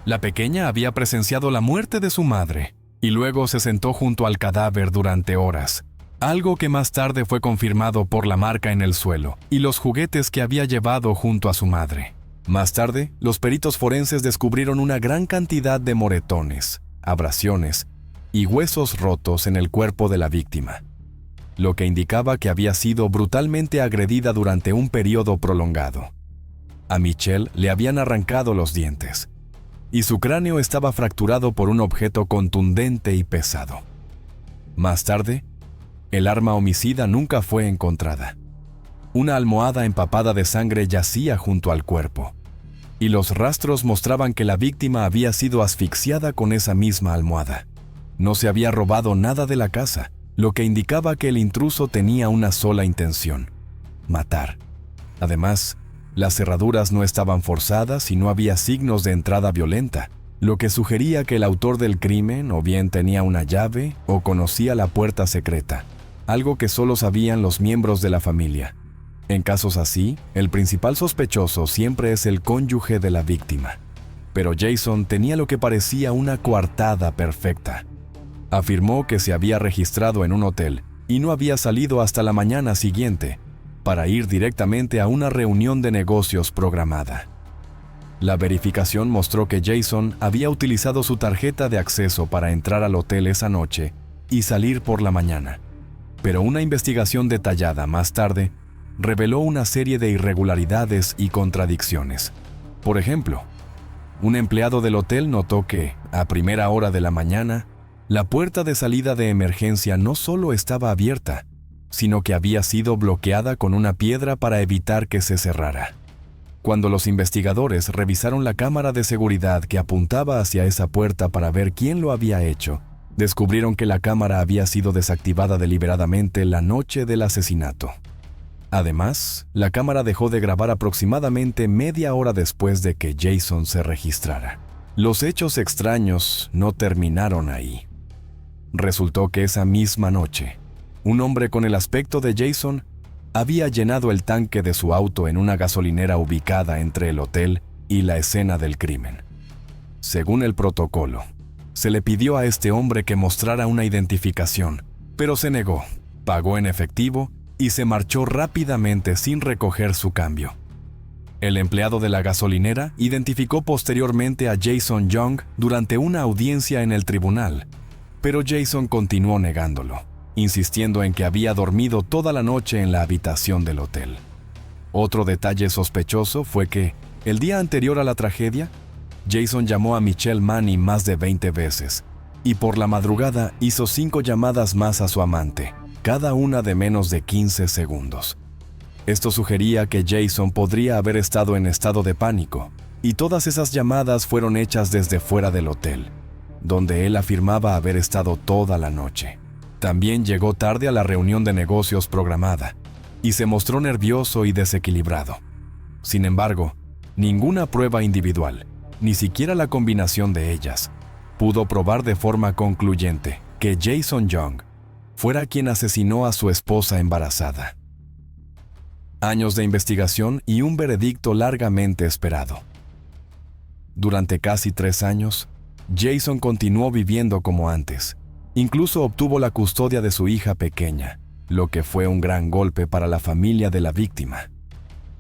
La pequeña había presenciado la muerte de su madre y luego se sentó junto al cadáver durante horas, algo que más tarde fue confirmado por la marca en el suelo y los juguetes que había llevado junto a su madre. Más tarde, los peritos forenses descubrieron una gran cantidad de moretones, abrasiones y huesos rotos en el cuerpo de la víctima. lo que indicaba que había sido brutalmente agredida durante un periodo prolongado. A Michelle le habían arrancado los dientes, y su cráneo estaba fracturado por un objeto contundente y pesado. Más tarde, el arma homicida nunca fue encontrada. Una almohada empapada de sangre yacía junto al cuerpo, y los rastros mostraban que la víctima había sido asfixiada con esa misma almohada. No se había robado nada de la casa, lo que indicaba que el intruso tenía una sola intención: matar. Además, las cerraduras no estaban forzadas y no había signos de entrada violenta, lo que sugería que el autor del crimen o bien tenía una llave o conocía la puerta secreta, algo que solo sabían los miembros de la familia. En casos así, el principal sospechoso siempre es el cónyuge de la víctima. Pero Jason tenía lo que parecía una coartada perfecta. Afirmó que se había registrado en un hotel y no había salido hasta la mañana siguiente, para ir directamente a una reunión de negocios programada. La verificación mostró que Jason había utilizado su tarjeta de acceso para entrar al hotel esa noche y salir por la mañana. Pero una investigación detallada más tarde reveló una serie de irregularidades y contradicciones. Por ejemplo, un empleado del hotel notó que, a primera hora de la mañana, la puerta de salida de emergencia no solo estaba abierta, sino que había sido bloqueada con una piedra para evitar que se cerrara. Cuando los investigadores revisaron la cámara de seguridad que apuntaba hacia esa puerta para ver quién lo había hecho, descubrieron que la cámara había sido desactivada deliberadamente la noche del asesinato. Además, la cámara dejó de grabar aproximadamente media hora después de que Jason se registrara. Los hechos extraños no terminaron ahí. Resultó que esa misma noche, un hombre con el aspecto de Jason había llenado el tanque de su auto en una gasolinera ubicada entre el hotel y la escena del crimen. Según el protocolo, se le pidió a este hombre que mostrara una identificación, pero se negó, pagó en efectivo y se marchó rápidamente sin recoger su cambio. El empleado de la gasolinera identificó posteriormente a Jason Young durante una audiencia en el tribunal, pero Jason continuó negándolo, insistiendo en que había dormido toda la noche en la habitación del hotel. Otro detalle sospechoso fue que, el día anterior a la tragedia, Jason llamó a Michelle Manny más de 20 veces, y por la madrugada hizo 5 llamadas más a su amante, cada una de menos de 15 segundos. Esto sugería que Jason podría haber estado en estado de pánico, y todas esas llamadas fueron hechas desde fuera del hotel, donde él afirmaba haber estado toda la noche. También llegó tarde a la reunión de negocios programada, y se mostró nervioso y desequilibrado. Sin embargo, ninguna prueba individual, ni siquiera la combinación de ellas, pudo probar de forma concluyente que Jason Young fuera quien asesinó a su esposa embarazada. Años de investigación y un veredicto largamente esperado. Durante casi 3 años, Jason continuó viviendo como antes. Incluso obtuvo la custodia de su hija pequeña, lo que fue un gran golpe para la familia de la víctima.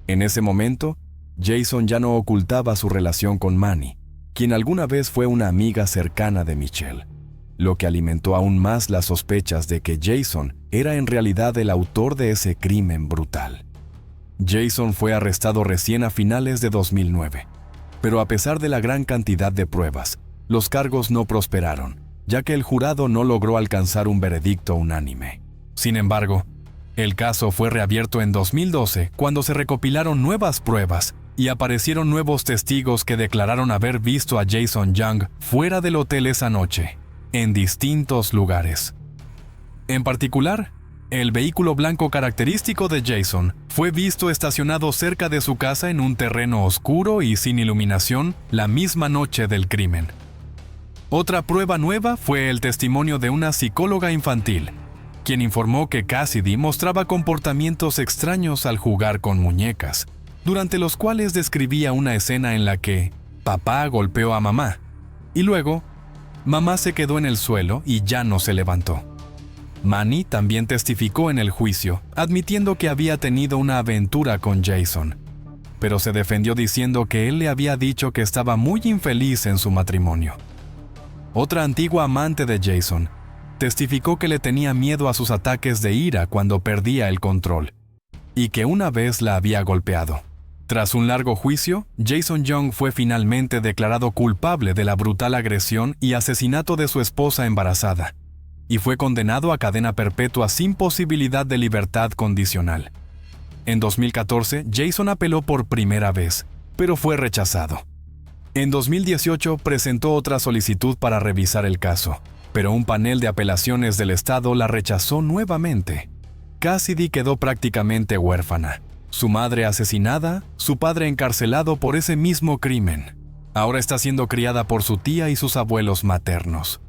En ese momento, Jason ya no ocultaba su relación con Manny, quien alguna vez fue una amiga cercana de Michelle, lo que alimentó aún más las sospechas de que Jason era en realidad el autor de ese crimen brutal. Jason fue arrestado recién a finales de 2009, pero a pesar de la gran cantidad de pruebas, los cargos no prosperaron, ya que el jurado no logró alcanzar un veredicto unánime. Sin embargo, el caso fue reabierto en 2012 cuando se recopilaron nuevas pruebas y aparecieron nuevos testigos que declararon haber visto a Jason Young fuera del hotel esa noche, en distintos lugares. En particular, el vehículo blanco característico de Jason fue visto estacionado cerca de su casa en un terreno oscuro y sin iluminación la misma noche del crimen. Otra prueba nueva fue el testimonio de una psicóloga infantil, quien informó que Cassidy mostraba comportamientos extraños al jugar con muñecas, durante los cuales describía una escena en la que papá golpeó a mamá, y luego mamá se quedó en el suelo y ya no se levantó. Manny también testificó en el juicio, admitiendo que había tenido una aventura con Jason, pero se defendió diciendo que él le había dicho que estaba muy infeliz en su matrimonio. Otra antigua amante de Jason testificó que le tenía miedo a sus ataques de ira cuando perdía el control, y que una vez la había golpeado. Tras un largo juicio, Jason Young fue finalmente declarado culpable de la brutal agresión y asesinato de su esposa embarazada, y fue condenado a cadena perpetua sin posibilidad de libertad condicional. En 2014, Jason apeló por primera vez, pero fue rechazado. En 2018 presentó otra solicitud para revisar el caso, pero un panel de apelaciones del estado la rechazó nuevamente. Cassidy quedó prácticamente huérfana. Su madre asesinada, su padre encarcelado por ese mismo crimen. Ahora está siendo criada por su tía y sus abuelos maternos.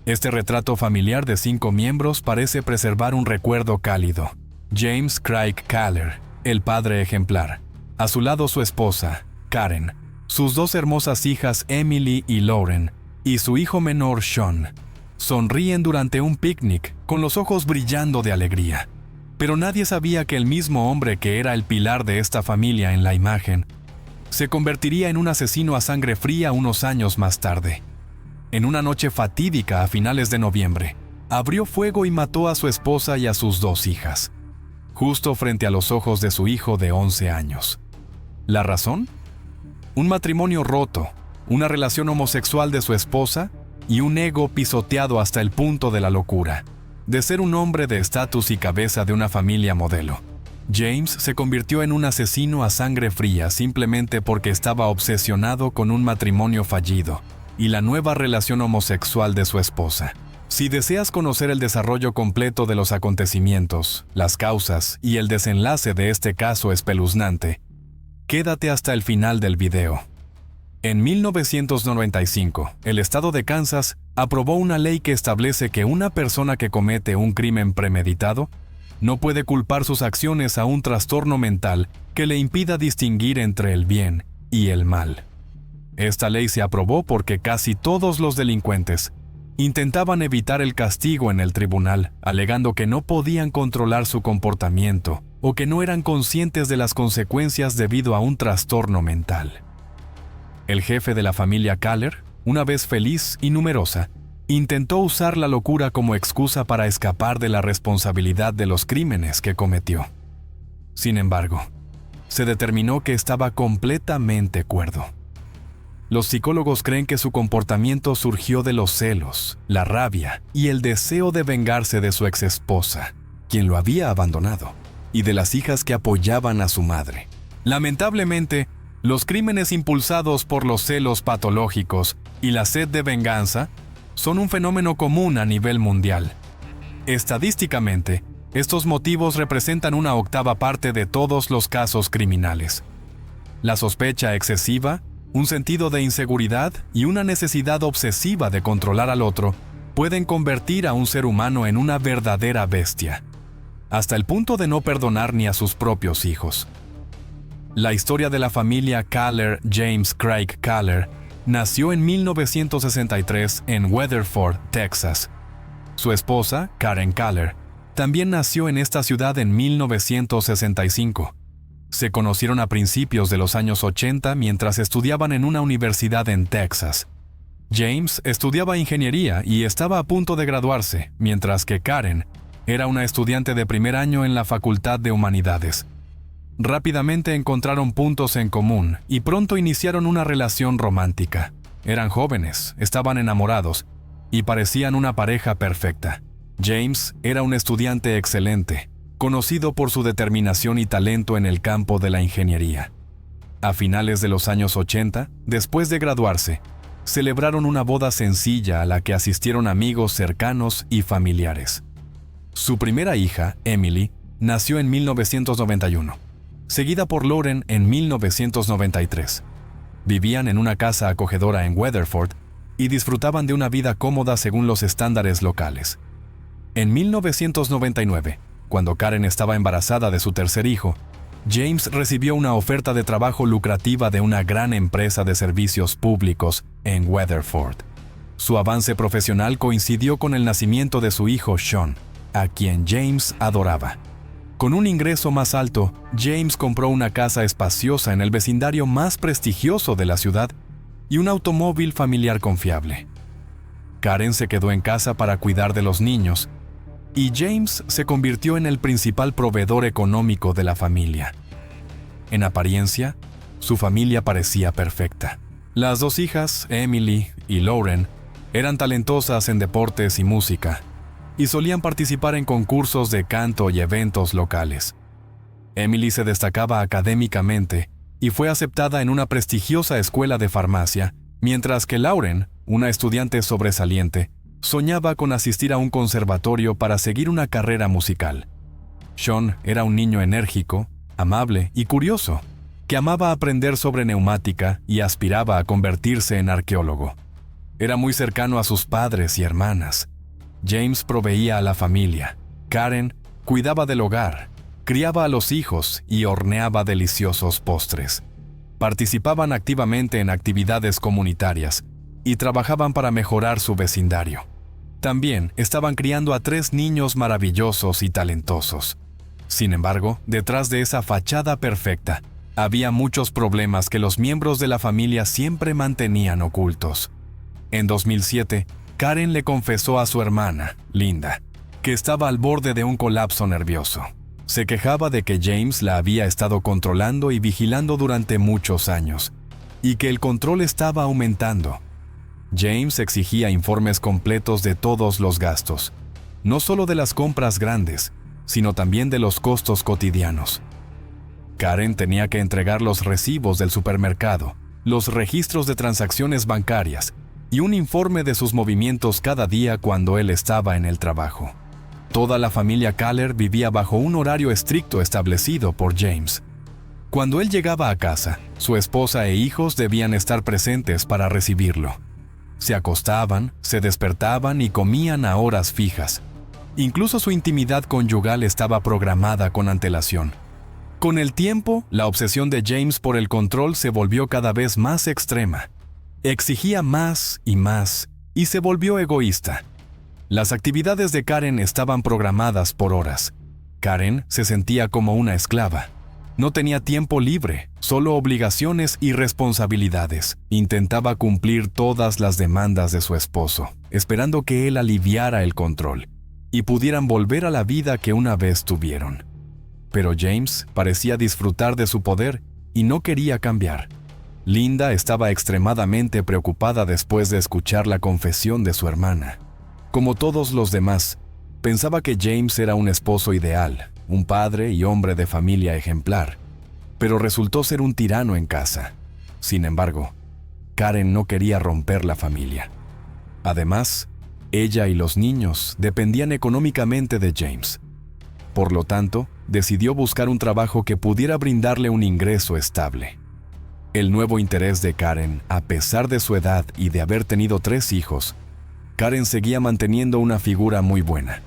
Este retrato familiar de 5 miembros parece preservar un recuerdo cálido. James Craig Kahler, el padre ejemplar. A su lado su esposa, Karen, sus 2 hermosas hijas Emily y Lauren, y su hijo menor Sean. Sonríen durante un picnic, con los ojos brillando de alegría. Pero nadie sabía que el mismo hombre que era el pilar de esta familia en la imagen, se convertiría en un asesino a sangre fría unos años más tarde. En una noche fatídica a finales de noviembre, abrió fuego y mató a su esposa y a sus 2 hijas, justo frente a los ojos de su hijo de 11 años. ¿La razón? Un matrimonio roto, una relación homosexual de su esposa y un ego pisoteado hasta el punto de la locura, de ser un hombre de estatus y cabeza de una familia modelo. James se convirtió en un asesino a sangre fría simplemente porque estaba obsesionado con un matrimonio fallido y la nueva relación homosexual de su esposa. Si deseas conocer el desarrollo completo de los acontecimientos, las causas y el desenlace de este caso espeluznante, quédate hasta el final del video. En 1995, el estado de Kansas aprobó una ley que establece que una persona que comete un crimen premeditado no puede culpar sus acciones a un trastorno mental que le impida distinguir entre el bien y el mal. Esta ley se aprobó porque casi todos los delincuentes intentaban evitar el castigo en el tribunal, alegando que no podían controlar su comportamiento o que no eran conscientes de las consecuencias debido a un trastorno mental. El jefe de la familia Kahler, una vez feliz y numerosa, intentó usar la locura como excusa para escapar de la responsabilidad de los crímenes que cometió. Sin embargo, se determinó que estaba completamente cuerdo. Los psicólogos creen que su comportamiento surgió de los celos, la rabia y el deseo de vengarse de su exesposa, quien lo había abandonado, y de las hijas que apoyaban a su madre. Lamentablemente, los crímenes impulsados por los celos patológicos y la sed de venganza son un fenómeno común a nivel mundial. Estadísticamente, estos motivos representan una 1/8 parte de todos los casos criminales. La sospecha excesiva, un sentido de inseguridad y una necesidad obsesiva de controlar al otro pueden convertir a un ser humano en una verdadera bestia, hasta el punto de no perdonar ni a sus propios hijos. La historia de la familia Kahler James Craig Kahler nació en 1963 en Weatherford, Texas. Su esposa, Karen Kahler, también nació en esta ciudad en 1965. Se conocieron a principios de los años 80 mientras estudiaban en una universidad en Texas. James estudiaba ingeniería y estaba a punto de graduarse, mientras que Karen era una estudiante de primer año en la Facultad de Humanidades. Rápidamente encontraron puntos en común y pronto iniciaron una relación romántica. Eran jóvenes, estaban enamorados y parecían una pareja perfecta. James era un estudiante excelente, conocido por su determinación y talento en el campo de la ingeniería. A finales de los años 80, después de graduarse, celebraron una boda sencilla a la que asistieron amigos cercanos y familiares. Su primera hija, Emily, nació en 1991. Seguida por Lauren en 1993. Vivían en una casa acogedora en Weatherford y disfrutaban de una vida cómoda según los estándares locales. En 1999, cuando Karen estaba embarazada de su tercer hijo, James recibió una oferta de trabajo lucrativa de una gran empresa de servicios públicos en Weatherford. Su avance profesional coincidió con el nacimiento de su hijo Sean, a quien James adoraba. Con un ingreso más alto, James compró una casa espaciosa en el vecindario más prestigioso de la ciudad y un automóvil familiar confiable. Karen se quedó en casa para cuidar de los niños y James se convirtió en el principal proveedor económico de la familia. En apariencia, su familia parecía perfecta. Las dos hijas, Emily y Lauren, eran talentosas en deportes y música y solían participar en concursos de canto y eventos locales. Emily se destacaba académicamente y fue aceptada en una prestigiosa escuela de farmacia, mientras que Lauren, una estudiante sobresaliente, soñaba con asistir a un conservatorio para seguir una carrera musical. Sean era un niño enérgico, amable y curioso, que amaba aprender sobre neumática y aspiraba a convertirse en arqueólogo. Era muy cercano a sus padres y hermanas. James proveía a la familia. Karen cuidaba del hogar, criaba a los hijos y horneaba deliciosos postres. Participaban activamente en actividades comunitarias y trabajaban para mejorar su vecindario. También estaban criando a 3 niños maravillosos y talentosos. Sin embargo, detrás de esa fachada perfecta, había muchos problemas que los miembros de la familia siempre mantenían ocultos. En 2007, Karen le confesó a su hermana, Linda, que estaba al borde de un colapso nervioso. Se quejaba de que James la había estado controlando y vigilando durante muchos años, y que el control estaba aumentando. James exigía informes completos de todos los gastos, no solo de las compras grandes, sino también de los costos cotidianos. Karen tenía que entregar los recibos del supermercado, los registros de transacciones bancarias y un informe de sus movimientos cada día cuando él estaba en el trabajo. Toda la familia Kaller vivía bajo un horario estricto establecido por James. Cuando él llegaba a casa, su esposa e hijos debían estar presentes para recibirlo. Se acostaban, se despertaban y comían a horas fijas. Incluso su intimidad conyugal estaba programada con antelación. Con el tiempo, la obsesión de James por el control se volvió cada vez más extrema. Exigía más y se volvió egoísta. Las actividades de Karen estaban programadas por horas. Karen se sentía como una esclava. No tenía tiempo libre, solo obligaciones y responsabilidades. Intentaba cumplir todas las demandas de su esposo, esperando que él aliviara el control y pudieran volver a la vida que una vez tuvieron. Pero James parecía disfrutar de su poder y no quería cambiar. Linda estaba extremadamente preocupada después de escuchar la confesión de su hermana. Como todos los demás, pensaba que James era un esposo ideal, un padre y hombre de familia ejemplar, pero resultó ser un tirano en casa. Sin embargo, Karen no quería romper la familia. Además, ella y los niños dependían económicamente de James. Por lo tanto, decidió buscar un trabajo que pudiera brindarle un ingreso estable. El nuevo interés de Karen, a pesar de su edad y de haber tenido 3 hijos, Karen seguía manteniendo una figura muy buena.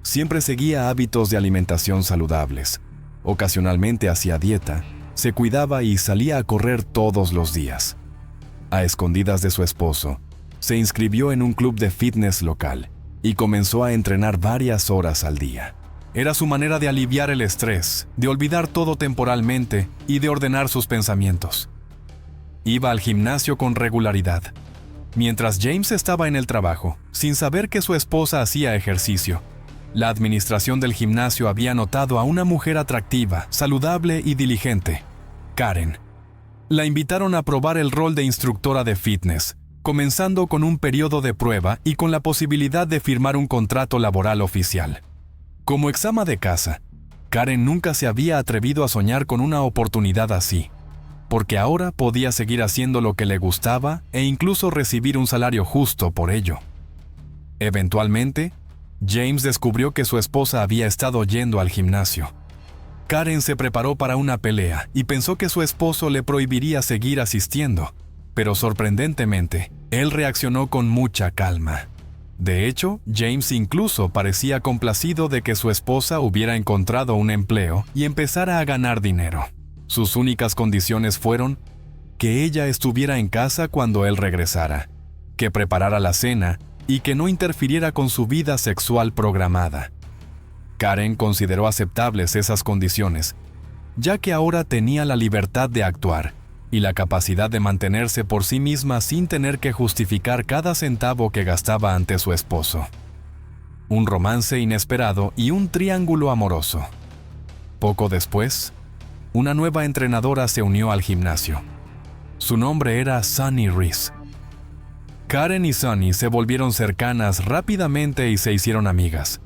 Siempre seguía hábitos de alimentación saludables. Ocasionalmente hacía dieta, se cuidaba y salía a correr todos los días. A escondidas de su esposo, se inscribió en un club de fitness local y comenzó a entrenar varias horas al día. Era su manera de aliviar el estrés, de olvidar todo temporalmente y de ordenar sus pensamientos. Iba al gimnasio con regularidad. Mientras James estaba en el trabajo, sin saber que su esposa hacía ejercicio, la administración del gimnasio había notado a una mujer atractiva, saludable y diligente, Karen. La invitaron a probar el rol de instructora de fitness, comenzando con un periodo de prueba y con la posibilidad de firmar un contrato laboral oficial. Como exama de casa, Karen nunca se había atrevido a soñar con una oportunidad así, porque ahora podía seguir haciendo lo que le gustaba e incluso recibir un salario justo por ello. Eventualmente, James descubrió que su esposa había estado yendo al gimnasio. Karen se preparó para una pelea y pensó que su esposo le prohibiría seguir asistiendo, pero sorprendentemente, él reaccionó con mucha calma. De hecho, James incluso parecía complacido de que su esposa hubiera encontrado un empleo y empezara a ganar dinero. Sus únicas condiciones fueron que ella estuviera en casa cuando él regresara, que preparara la cena y que no interfiriera con su vida sexual programada. Karen consideró aceptables esas condiciones, ya que ahora tenía la libertad de actuar y la capacidad de mantenerse por sí misma sin tener que justificar cada centavo que gastaba ante su esposo. Un romance inesperado y un triángulo amoroso. Poco después, una nueva entrenadora se unió al gimnasio. Su nombre era Sunny Reese. Karen y Sunny se volvieron cercanas rápidamente y se hicieron amigas.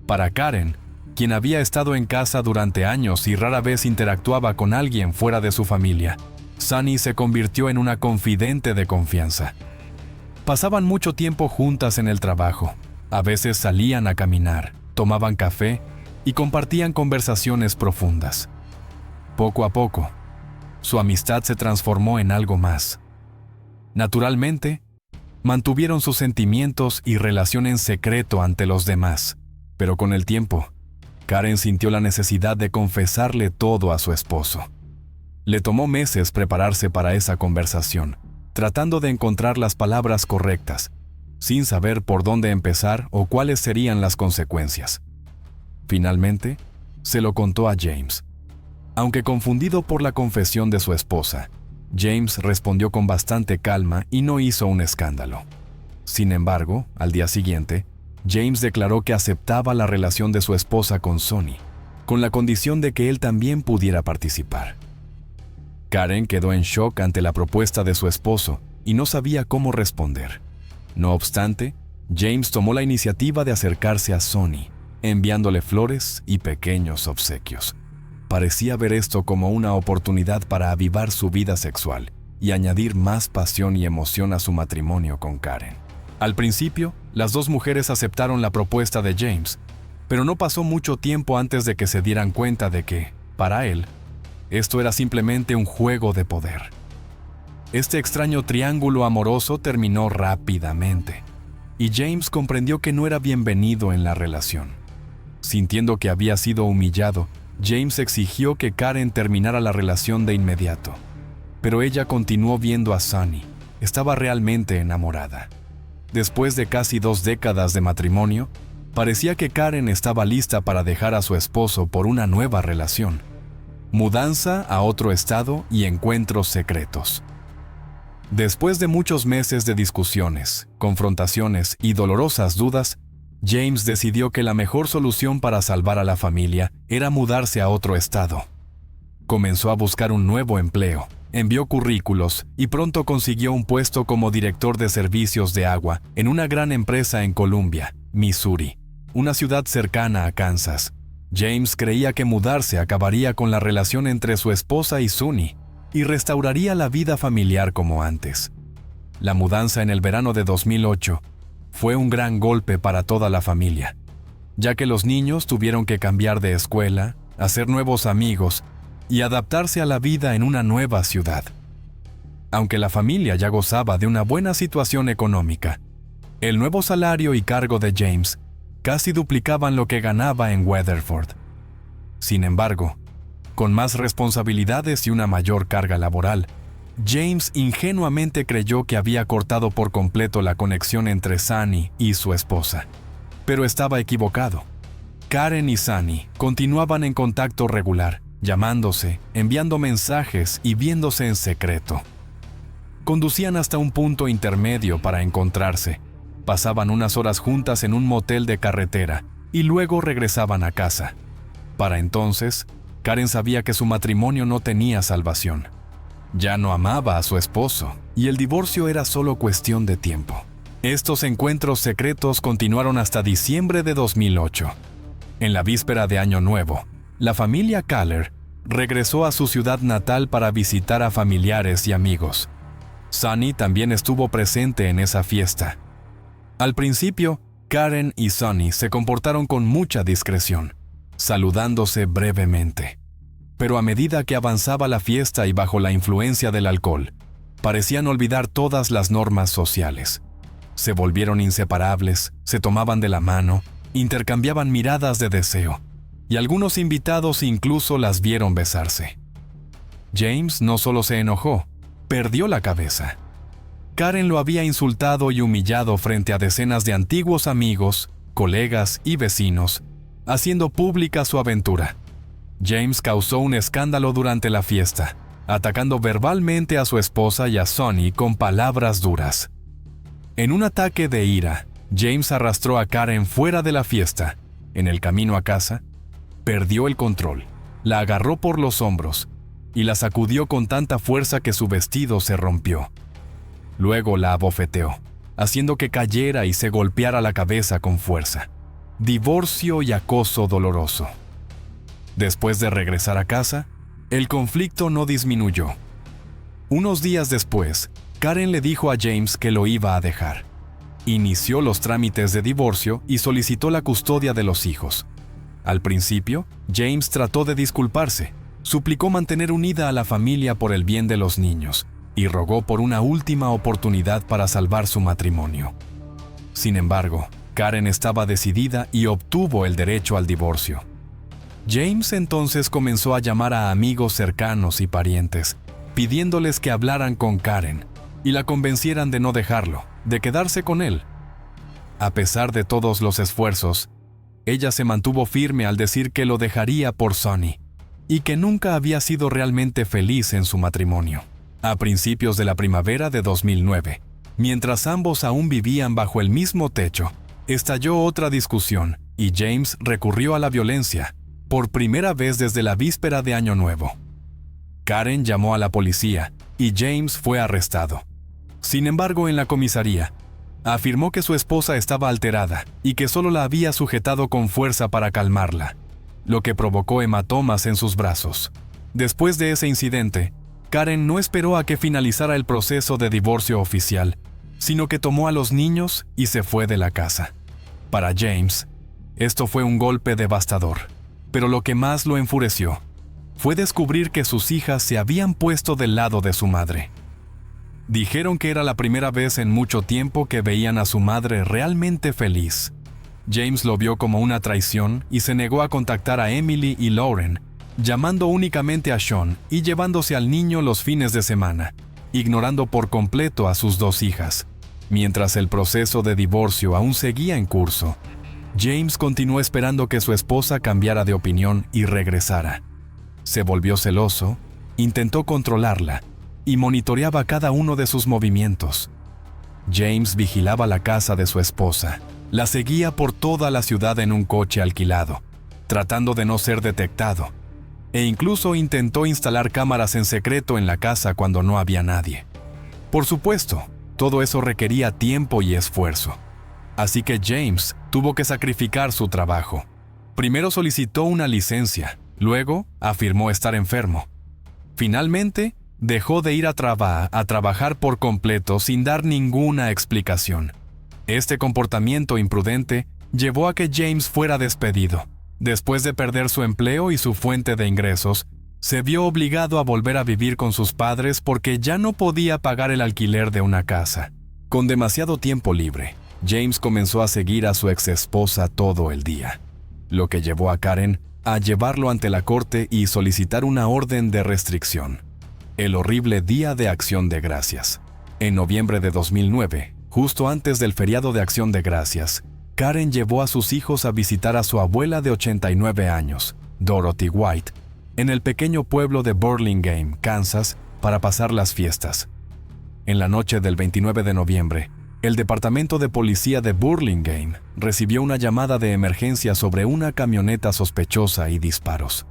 Para Karen, quien había estado en casa durante años y rara vez interactuaba con alguien fuera de su familia, Sunny se convirtió en una confidente de confianza. Pasaban mucho tiempo juntas en el trabajo. A veces salían a caminar, tomaban café y compartían conversaciones profundas. Poco a poco, su amistad se transformó en algo más. Naturalmente, mantuvieron sus sentimientos y relación en secreto ante los demás, pero con el tiempo, Karen sintió la necesidad de confesarle todo a su esposo. Le tomó meses prepararse para esa conversación, tratando de encontrar las palabras correctas, sin saber por dónde empezar o cuáles serían las consecuencias. Finalmente, se lo contó a James. Aunque confundido por la confesión de su esposa, James respondió con bastante calma y no hizo un escándalo. Sin embargo, al día siguiente, James declaró que aceptaba la relación de su esposa con Sunny, con la condición de que él también pudiera participar. Karen quedó en shock ante la propuesta de su esposo y no sabía cómo responder. No obstante, James tomó la iniciativa de acercarse a Sunny, enviándole flores y pequeños obsequios. Parecía ver esto como una oportunidad para avivar su vida sexual y añadir más pasión y emoción a su matrimonio con Karen. Al principio, las dos mujeres aceptaron la propuesta de James, pero no pasó mucho tiempo antes de que se dieran cuenta de que, para él, esto era simplemente un juego de poder. Este extraño triángulo amoroso terminó rápidamente, y James comprendió que no era bienvenido en la relación. Sintiendo que había sido humillado, James exigió que Karen terminara la relación de inmediato. Pero ella continuó viendo a Sunny. Estaba realmente enamorada. Después de casi 2 décadas de matrimonio, parecía que Karen estaba lista para dejar a su esposo por una nueva relación. Mudanza a otro estado y encuentros secretos. Después de muchos meses de discusiones, confrontaciones y dolorosas dudas, James decidió que la mejor solución para salvar a la familia era mudarse a otro estado. Comenzó a buscar un nuevo empleo, envió currículos y pronto consiguió un puesto como director de servicios de agua en una gran empresa en Columbia, Missouri, una ciudad cercana a Kansas. James creía que mudarse acabaría con la relación entre su esposa y Sunny y restauraría la vida familiar como antes. La mudanza en el verano de 2008 fue un gran golpe para toda la familia, ya que los niños tuvieron que cambiar de escuela, hacer nuevos amigos y adaptarse a la vida en una nueva ciudad. Aunque la familia ya gozaba de una buena situación económica, el nuevo salario y cargo de James casi duplicaban lo que ganaba en Weatherford. Sin embargo, con más responsabilidades y una mayor carga laboral, James ingenuamente creyó que había cortado por completo la conexión entre Sunny y su esposa. Pero estaba equivocado. Karen y Sunny continuaban en contacto regular, llamándose, enviando mensajes y viéndose en secreto. Conducían hasta un punto intermedio para encontrarse. Pasaban unas horas juntas en un motel de carretera y luego regresaban a casa. Para entonces, Karen sabía que su matrimonio no tenía salvación. Ya no amaba a su esposo y el divorcio era solo cuestión de tiempo. Estos encuentros secretos continuaron hasta diciembre de 2008. En la víspera de Año Nuevo, la familia Kaller regresó a su ciudad natal para visitar a familiares y amigos. Sunny también estuvo presente en esa fiesta. Al principio, Karen y Sunny se comportaron con mucha discreción, saludándose brevemente. Pero a medida que avanzaba la fiesta y bajo la influencia del alcohol, parecían olvidar todas las normas sociales. Se volvieron inseparables, se tomaban de la mano, intercambiaban miradas de deseo, y algunos invitados incluso las vieron besarse. James no solo se enojó, perdió la cabeza. Karen lo había insultado y humillado frente a decenas de antiguos amigos, colegas y vecinos, haciendo pública su aventura. James causó un escándalo durante la fiesta, atacando verbalmente a su esposa y a Sonny con palabras duras. En un ataque de ira, James arrastró a Karen fuera de la fiesta. En el camino a casa, perdió el control, la agarró por los hombros y la sacudió con tanta fuerza que su vestido se rompió. Luego la abofeteó, haciendo que cayera y se golpeara la cabeza con fuerza. Divorcio y acoso doloroso. Después de regresar a casa, el conflicto no disminuyó. Unos días después, Karen le dijo a James que lo iba a dejar. Inició los trámites de divorcio y solicitó la custodia de los hijos. Al principio, James trató de disculparse, suplicó mantener unida a la familia por el bien de los niños y rogó por una última oportunidad para salvar su matrimonio. Sin embargo, Karen estaba decidida y obtuvo el derecho al divorcio. James entonces comenzó a llamar a amigos cercanos y parientes, pidiéndoles que hablaran con Karen y la convencieran de no dejarlo, de quedarse con él. A pesar de todos los esfuerzos, ella se mantuvo firme al decir que lo dejaría por Sonny y que nunca había sido realmente feliz en su matrimonio. A principios de la primavera de 2009, mientras ambos aún vivían bajo el mismo techo, estalló otra discusión y James recurrió a la violencia, por primera vez desde la víspera de Año Nuevo. Karen llamó a la policía y James fue arrestado. Sin embargo, en la comisaría, afirmó que su esposa estaba alterada y que solo la había sujetado con fuerza para calmarla, lo que provocó hematomas en sus brazos. Después de ese incidente, Karen no esperó a que finalizara el proceso de divorcio oficial, sino que tomó a los niños y se fue de la casa. Para James, esto fue un golpe devastador, pero lo que más lo enfureció fue descubrir que sus hijas se habían puesto del lado de su madre. Dijeron que era la primera vez en mucho tiempo que veían a su madre realmente feliz. James lo vio como una traición y se negó a contactar a Emily y Lauren, llamando únicamente a Sean y llevándose al niño los fines de semana, ignorando por completo a sus dos hijas. Mientras el proceso de divorcio aún seguía en curso, James continuó esperando que su esposa cambiara de opinión y regresara. Se volvió celoso, intentó controlarla y monitoreaba cada uno de sus movimientos. James vigilaba la casa de su esposa, la seguía por toda la ciudad en un coche alquilado, tratando de no ser detectado, e incluso intentó instalar cámaras en secreto en la casa cuando no había nadie. Por supuesto, todo eso requería tiempo y esfuerzo, así que James tuvo que sacrificar su trabajo. Primero solicitó una licencia, luego afirmó estar enfermo. Finalmente, dejó de ir a trabajar por completo sin dar ninguna explicación. Este comportamiento imprudente llevó a que James fuera despedido. Después de perder su empleo y su fuente de ingresos, se vio obligado a volver a vivir con sus padres porque ya no podía pagar el alquiler de una casa. Con demasiado tiempo libre, James comenzó a seguir a su exesposa todo el día, lo que llevó a Karen a llevarlo ante la corte y solicitar una orden de restricción. El horrible Día de Acción de Gracias. En noviembre de 2009, justo antes del feriado de Acción de Gracias, Karen llevó a sus hijos a visitar a su abuela de 89 años, Dorothy White, en el pequeño pueblo de Burlingame, Kansas, para pasar las fiestas. En la noche del 29 de noviembre, el Departamento de Policía de Burlingame recibió una llamada de emergencia sobre una camioneta sospechosa y disparos.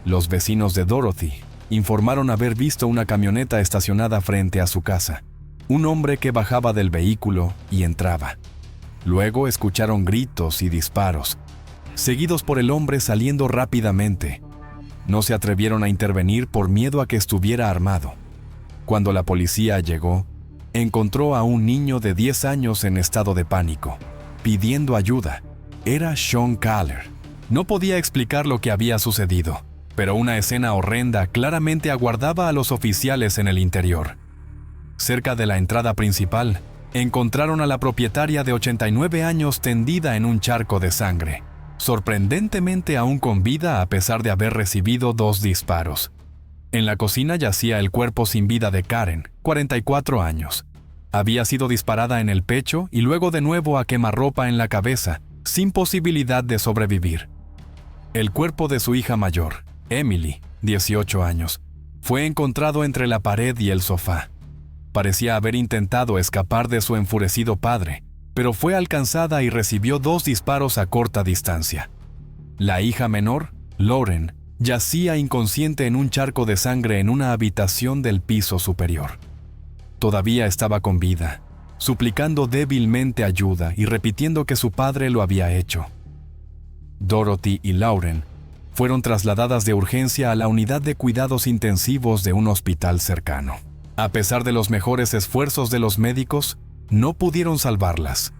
Los vecinos de Dorothy informaron haber visto una camioneta estacionada frente a su casa, un hombre que bajaba del vehículo y entraba. Luego escucharon gritos y disparos, seguidos por el hombre saliendo rápidamente. No se atrevieron a intervenir por miedo a que estuviera armado. Cuando la policía llegó, encontró a un niño de 10 años en estado de pánico, pidiendo ayuda. Era Sean Caller. No podía explicar lo que había sucedido, pero una escena horrenda claramente aguardaba a los oficiales en el interior. Cerca de la entrada principal, encontraron a la propietaria de 89 años tendida en un charco de sangre, sorprendentemente aún con vida a pesar de haber recibido 2 disparos. En la cocina yacía el cuerpo sin vida de Karen, 44 años. Había sido disparada en el pecho y luego de nuevo a quemarropa en la cabeza, sin posibilidad de sobrevivir. El cuerpo de su hija mayor, Emily, 18 años, fue encontrado entre la pared y el sofá. Parecía haber intentado escapar de su enfurecido padre, pero fue alcanzada y recibió 2 disparos a corta distancia. La hija menor, Lauren, yacía inconsciente en un charco de sangre en una habitación del piso superior. Todavía estaba con vida, suplicando débilmente ayuda y repitiendo que su padre lo había hecho. Dorothy y Lauren fueron trasladadas de urgencia a la unidad de cuidados intensivos de un hospital cercano. A pesar de los mejores esfuerzos de los médicos, no pudieron salvarlas.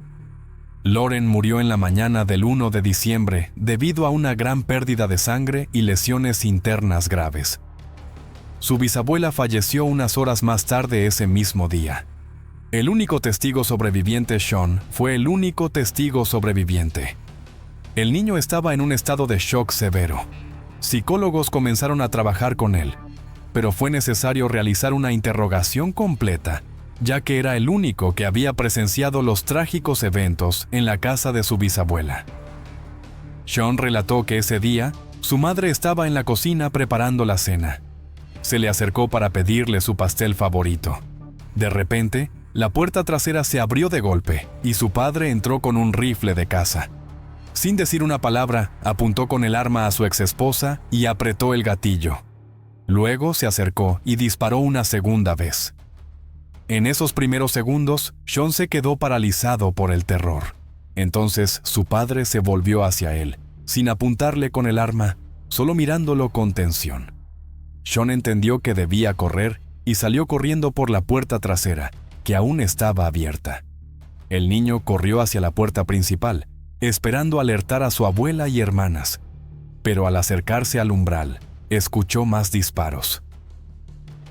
Lauren murió en la mañana del 1 de diciembre debido a una gran pérdida de sangre y lesiones internas graves. Su bisabuela falleció unas horas más tarde ese mismo día. El único testigo sobreviviente, Sean, fue el único testigo sobreviviente. El niño estaba en un estado de shock severo. Psicólogos comenzaron a trabajar con él, pero fue necesario realizar una interrogación completa, ya que era el único que había presenciado los trágicos eventos en la casa de su bisabuela. Sean relató que ese día, su madre estaba en la cocina preparando la cena. Se le acercó para pedirle su pastel favorito. De repente, la puerta trasera se abrió de golpe y su padre entró con un rifle de caza. Sin decir una palabra, apuntó con el arma a su exesposa y apretó el gatillo. Luego se acercó y disparó una segunda vez. En esos primeros segundos, Sean se quedó paralizado por el terror. Entonces su padre se volvió hacia él, sin apuntarle con el arma, solo mirándolo con tensión. Sean entendió que debía correr y salió corriendo por la puerta trasera, que aún estaba abierta. El niño corrió hacia la puerta principal, esperando alertar a su abuela y hermanas, pero al acercarse al umbral, escuchó más disparos.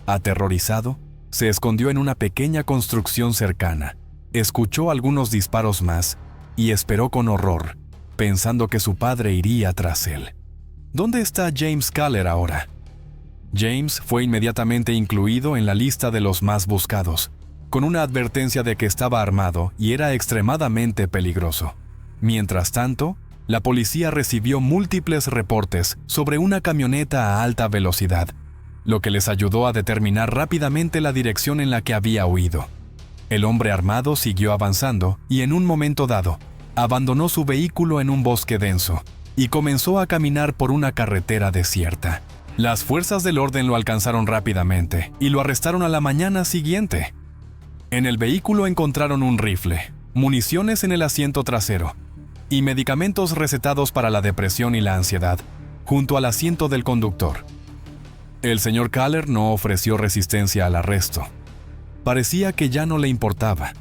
Aterrorizado, se escondió en una pequeña construcción cercana, escuchó algunos disparos más y esperó con horror, pensando que su padre iría tras él. ¿Dónde está James Caller ahora? James fue inmediatamente incluido en la lista de los más buscados, con una advertencia de que estaba armado y era extremadamente peligroso. Mientras tanto, la policía recibió múltiples reportes sobre una camioneta a alta velocidad, lo que les ayudó a determinar rápidamente la dirección en la que había huido. El hombre armado siguió avanzando y en un momento dado, abandonó su vehículo en un bosque denso y comenzó a caminar por una carretera desierta. Las fuerzas del orden lo alcanzaron rápidamente y lo arrestaron a la mañana siguiente. En el vehículo encontraron un rifle, municiones en el asiento trasero y medicamentos recetados para la depresión y la ansiedad, junto al asiento del conductor. El señor Caller no ofreció resistencia al arresto. Parecía que ya no le importaba.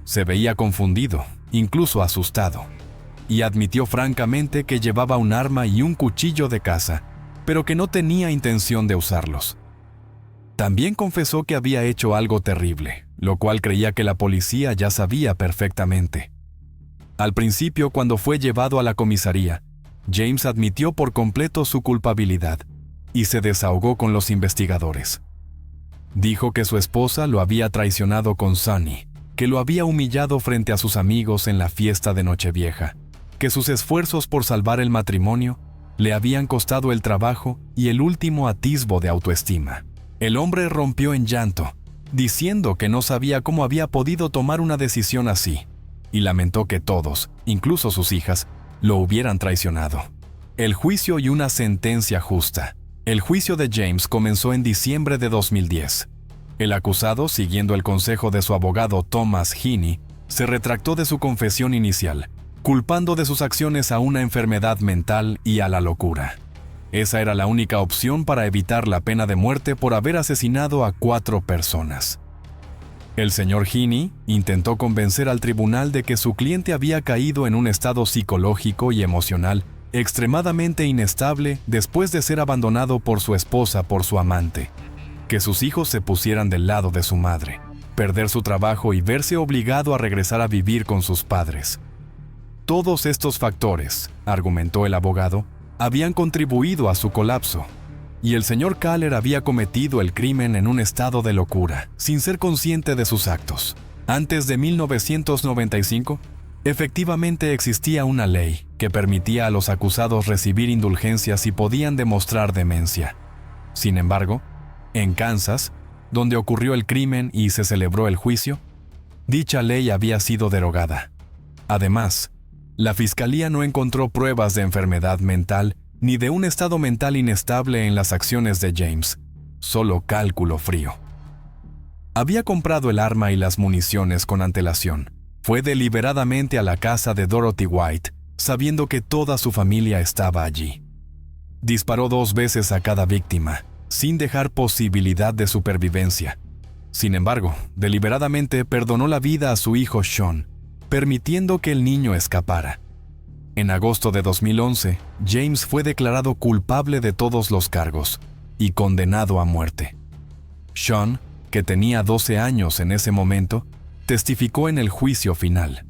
Se veía confundido, incluso asustado, y admitió francamente que llevaba un arma y un cuchillo de caza, pero que no tenía intención de usarlos. También confesó que había hecho algo terrible, lo cual creía que la policía ya sabía perfectamente. Al principio, cuando fue llevado a la comisaría, James admitió por completo su culpabilidad y se desahogó con los investigadores. Dijo que su esposa lo había traicionado con Sonny, que lo había humillado frente a sus amigos en la fiesta de Nochevieja, que sus esfuerzos por salvar el matrimonio le habían costado el trabajo y el último atisbo de autoestima. El hombre rompió en llanto, diciendo que no sabía cómo había podido tomar una decisión así, y lamentó que todos, incluso sus hijas, lo hubieran traicionado. El juicio y una sentencia justa. El juicio de James comenzó en diciembre de 2010. El acusado, siguiendo el consejo de su abogado Thomas Heaney, se retractó de su confesión inicial, culpando de sus acciones a una enfermedad mental y a la locura. Esa era la única opción para evitar la pena de muerte por haber asesinado a 4 personas. El señor Heaney intentó convencer al tribunal de que su cliente había caído en un estado psicológico y emocional extremadamente inestable después de ser abandonado por su esposa por su amante, que sus hijos se pusieran del lado de su madre, perder su trabajo y verse obligado a regresar a vivir con sus padres. Todos estos factores, argumentó el abogado, habían contribuido a su colapso, y el señor Caller había cometido el crimen en un estado de locura, sin ser consciente de sus actos. Antes de 1995, efectivamente existía una ley que permitía a los acusados recibir indulgencias si podían demostrar demencia. Sin embargo, En Kansas, donde ocurrió el crimen y se celebró el juicio, dicha ley había sido derogada. Además, la fiscalía no encontró pruebas de enfermedad mental ni de un estado mental inestable en las acciones de James, solo cálculo frío. Había comprado el arma y las municiones con antelación. Fue deliberadamente a la casa de Dorothy White, sabiendo que toda su familia estaba allí. Disparó 2 veces a cada víctima, sin dejar posibilidad de supervivencia. Sin embargo, deliberadamente perdonó la vida a su hijo Sean, permitiendo que el niño escapara. En agosto de 2011, James fue declarado culpable de todos los cargos y condenado a muerte. Sean, que tenía 12 años en ese momento, testificó en el juicio final.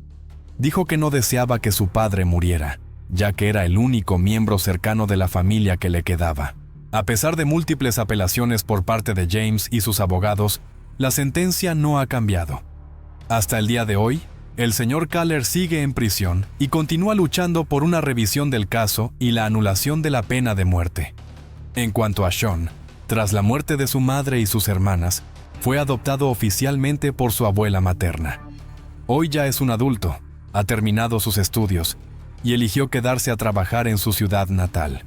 Dijo que no deseaba que su padre muriera, ya que era el único miembro cercano de la familia que le quedaba. A pesar de múltiples apelaciones por parte de James y sus abogados, la sentencia no ha cambiado. Hasta el día de hoy, el señor Kaller sigue en prisión y continúa luchando por una revisión del caso y la anulación de la pena de muerte. En cuanto a Sean, tras la muerte de su madre y sus hermanas, fue adoptado oficialmente por su abuela materna. Hoy ya es un adulto, ha terminado sus estudios y eligió quedarse a trabajar en su ciudad natal.